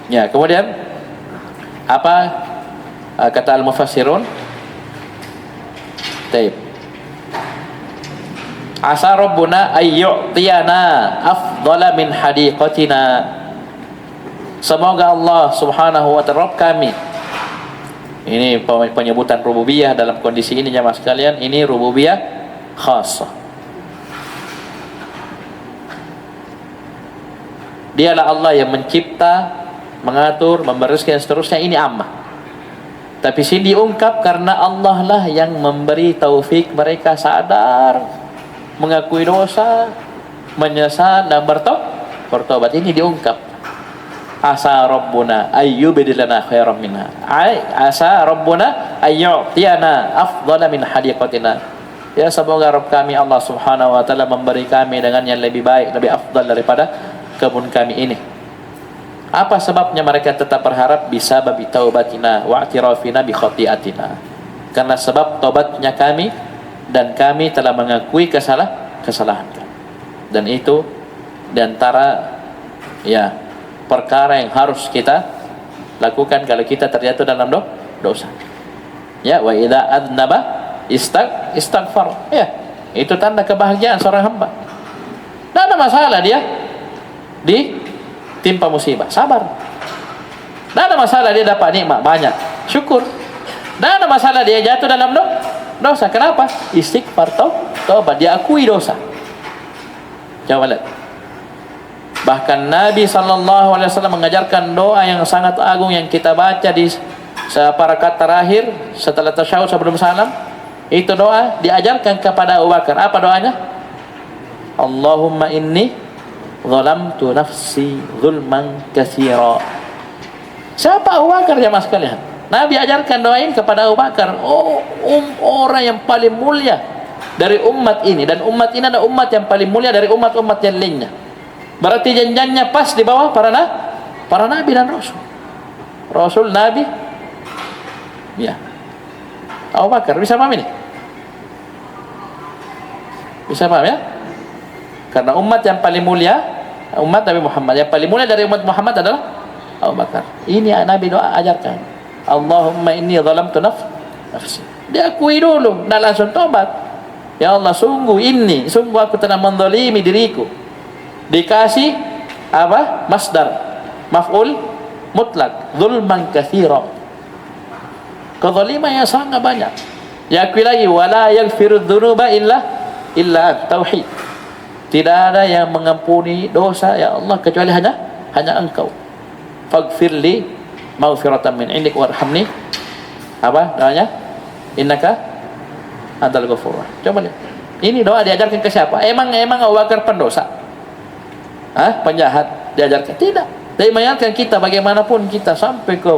Ya, kemudian apa kata al-mufassirun? Taib. Asa rabbuna ayyu'tiyana afdala min hadiqatina. Semoga Allah Subhanahu wa ta'ala, Rabb kami. Ini penyebutan rububiyah dalam kondisi ini jemaah sekalian, ini rububiyah khassah. Dialah Allah yang mencipta, mengatur, membereskan dan seterusnya, ini ammah. Tapi sini diungkap karena Allah lah yang memberi taufik mereka sadar, mengakui dosa, menyesal dan bertobat. Ini diungkap. asa rabbuna ayyubdilana khairan minha. Asa rabbuna ayyu'tiyana afdala min hadiqatina. Ya, semoga Rabb kami Allah Subhanahu wa taala memberi kami dengan yang lebih baik, lebih afdal daripada kebun kami ini. Apa sebabnya mereka tetap berharap? Bisa babi taubatina wa i'tirafina bi khati'atina. Karena sebab taubatnya kami dan kami telah mengakui kesalahan kami. Dan itu di antara ya perkara yang harus kita lakukan kalau kita terjatuh dalam dosa. Ya, wa idza adnaba istaghfar. Ya, itu tanda kebahagiaan seorang hamba. Tidak ada masalah dia ditimpa musibah, sabar. Tidak ada masalah dia dapat nikmat banyak, syukur. Tidak ada masalah dia jatuh dalam dosa. Kenapa? Istighfar, taubat, dia akui dosa. Coba lihat. Bahkan Nabi SAW mengajarkan doa yang sangat agung yang kita baca di separakat terakhir setelah tasyahud sebelum salam. Itu doa diajarkan kepada Abu Bakar. Apa doanya? Allahumma inni zalamtu nafsi zulman katsira. Siapa Abu Bakar jemaah sekalian? Nabi ajarkan doain kepada Abu Bakar. Orang yang paling mulia dari umat ini, dan umat ini adalah umat yang paling mulia dari umat-umat yang lainnya. Berarti jenjangnya pas di bawah para nabi dan rasul. Rasul, nabi, ya. Abu Bakar, bisa paham ini? Bisa paham ya? Karena umat yang paling mulia, umat Nabi Muhammad yang paling mulia dari umat Muhammad adalah Abu Bakar. Ini Nabi doa ajarkan. Allahumma inni zalamtu nafsi. Dia akui dulu, dan langsung tobat. Ya Allah, sungguh aku telah menzalimi diriku. Dikasih apa? Masdar maf'ul mutlak, zulman katsira. Kezaliman yang sangat banyak. Ya, akui lagi, wala yaghfiru dzunuba illa tauhid. Tidak ada yang mengampuni dosa ya Allah kecuali hanya Engkau. Faghfirli maghfiratan min indik warhamni. Apa doanya? Innaka antal ghafur. Coba lihat. Ini doa diajarkan ke siapa? Emang Abu Bakar pendosa? Penjahat diajarkan? Tidak. Tapi mengingatkan kita bagaimanapun kita sampai ke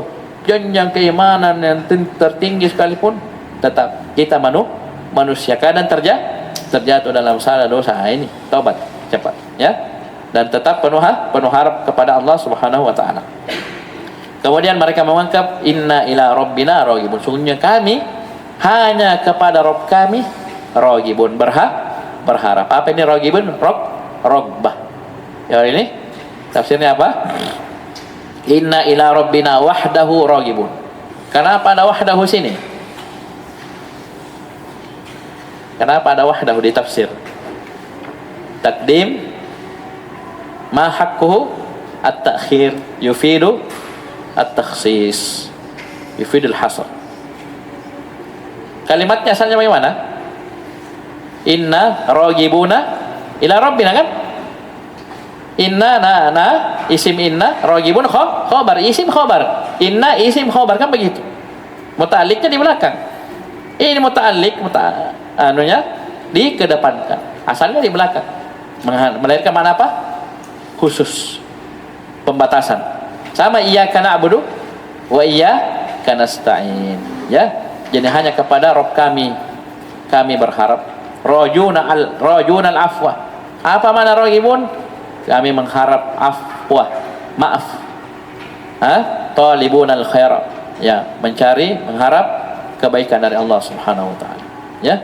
jenjang keimanan yang tertinggi sekalipun, tetap kita manusia kadang terjatuh dalam salah dosa. Ini taubat cepat ya, dan tetap penuh harap kepada Allah Subhanahu wa taala. Kemudian mereka mengungkap inna ila rabbina raghibun. Sungguhnya kami hanya kepada Rabb kami raghibun, berharap. Apa ini raghibun? Raghbah. Ya, ini tafsirnya apa? Inna ila rabbina wahdahu raghibun. Kenapa ada wahdahu sini? Kenapa ada wahdahu di tafsir? Takdim ma haqquhu at-ta'khir yufidu at-takhsis, yufidul hasr. Kalimatnya asalnya bagaimana? Inna raghibuna ila rabbina, kan? Inna na isim inna, raghibun khobar, isim khobar. Inna isim khobar, kan begitu. Muta'alliqnya di belakang. Ini muta'alliq dikedepankan. Asalnya di belakang. Melahirkan mana apa? Khusus. Pembatasan. Sama iyyaka na'budu wa iyyaka nasta'in. Ya. Jadi hanya kepada Rabb kami berharap. Rajuna al-afwa. Apa mana raghibun? Kami mengharap afwa, maaf. Talibun al-khaira. Ya, mengharap kebaikan dari Allah Subhanahu wa taala. Ya.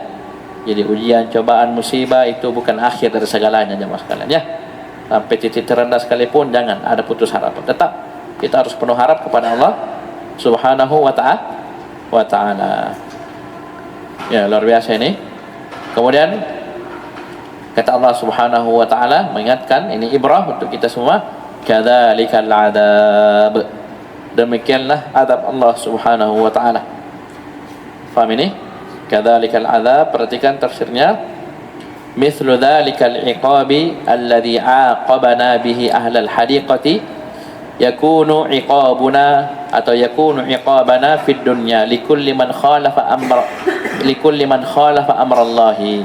Jadi ujian, cobaan, musibah itu bukan akhir dari segalanya jemaah sekalian ya. Sampai titik terendah sekalipun jangan ada putus harapan. Tetap kita harus penuh harap kepada Allah Subhanahu wa taala. Ya, luar biasa ini. Kemudian kata Allah Subhanahu wa taala mengingatkan, ini ibrah untuk kita semua, kadzalikal adzab. Demikianlah azab Allah Subhanahu wa taala. Faham ini? Kadzalikal adzab, perhatikan tafsirnya. Mithlu dzalikal iqabi alladhi aqabana bihi ahlal hadiqati yakunu iqabuna atau yakunu iqabana fid dunya likulli man khalafa amra Allahi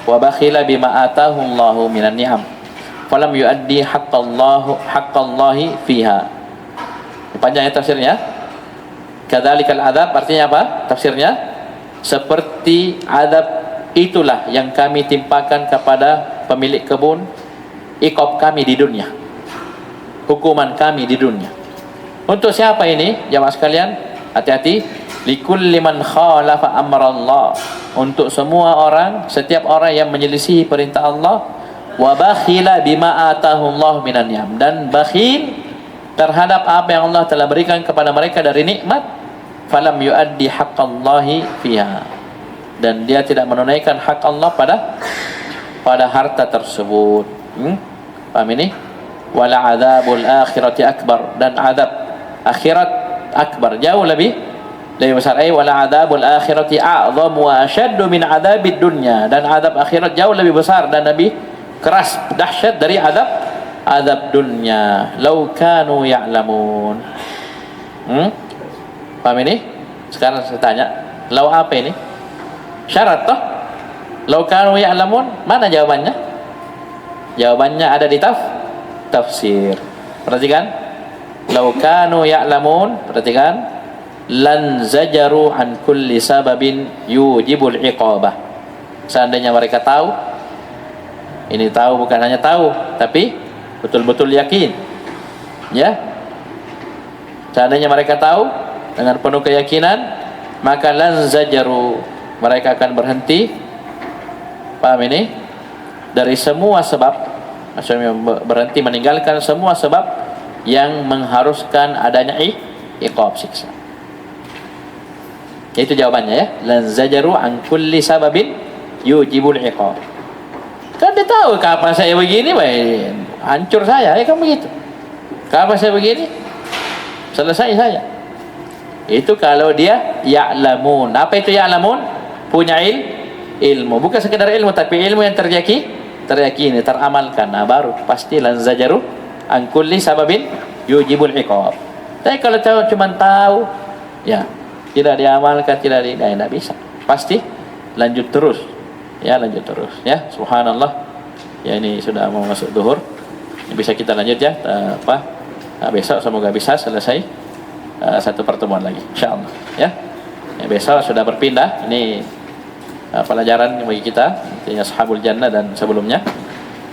wa bakhila bima atahu Allahu minan ni'am falam yuaddi haqqallahi fiha. Panjangnya tafsirnya. Kadzalikal adzab artinya apa? Tafsirnya seperti azab itulah yang kami timpakan kepada pemilik kebun, iqab kami di dunia, hukuman kami di dunia. Untuk siapa ini? Jamaah sekalian, hati-hati. Likulli man khalafa amrallah, untuk semua orang, setiap orang yang menyelisihi perintah Allah, wa bakhila bima atahullah minan ni'am, dan bakhil terhadap apa yang Allah telah berikan kepada mereka dari nikmat, falam yuaddi haqqallahi fiha, dan dia tidak menunaikan hak Allah pada harta tersebut. Paham ini? Wala adzabul akhirati akbar, dan azab akhirat akbar, jauh lebih besar. Wala adzabul akhirati a'zam wa ashaddu min adzabid dunya, dan azab akhirat jauh lebih besar dan lebih keras, dahsyat dari azab dunia. Lau kanu ya'lamun. Paham ini? Sekarang saya tanya, lau apa ini? Syarat toh? Lau kanu ya'lamun, mana jawabannya? Jawabannya ada di tafsir. Perhatikan. Lau kanu ya'lamun, perhatikan. Lan zajaru an kulli sababin yujibul iqabah. Seandainya mereka tahu, ini tahu bukan hanya tahu, tapi betul-betul yakin, ya. Seandainya mereka tahu dengan penuh keyakinan, maka lan zajaru, mereka akan berhenti. Paham ini? Dari semua sebab, maksudnya berhenti, meninggalkan semua sebab yang mengharuskan adanya iqab, siksa. Itu jawabannya, ya. Lan zajaru an kulli sababin yujibul iqab. Kan dia tahu kapan saya begini, hancur saya, kan begitu. Kapan saya begini, selesai saya. Itu kalau dia ya'lamun. Apa itu ya'lamun? Punya ilmu, bukan sekedar ilmu, tapi ilmu yang terjaki, teramalkan. Nah, baru pasti lan zajaru an kulli sababin yujibul iqab. Tapi kalau cuma tahu, ya, tidak diamalkan, tidak bisa. Pasti lanjut terus. Ya, lanjut terus, ya. Subhanallah. Ya, ini sudah mau masuk zuhur. Bisa kita lanjut, ya. Besok semoga bisa selesai satu pertemuan lagi, insyaallah, ya. Besok sudah berpindah. Ini pelajaran bagi kita, artinya Ashabul Jannah dan sebelumnya.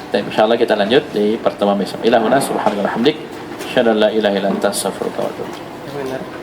Dan insyaallah kita lanjut di pertemuan besok. Ilahuna subhanallah hamdik, asyhadu an la ilaha illa anta astaghfiruka wa atubu ilaik.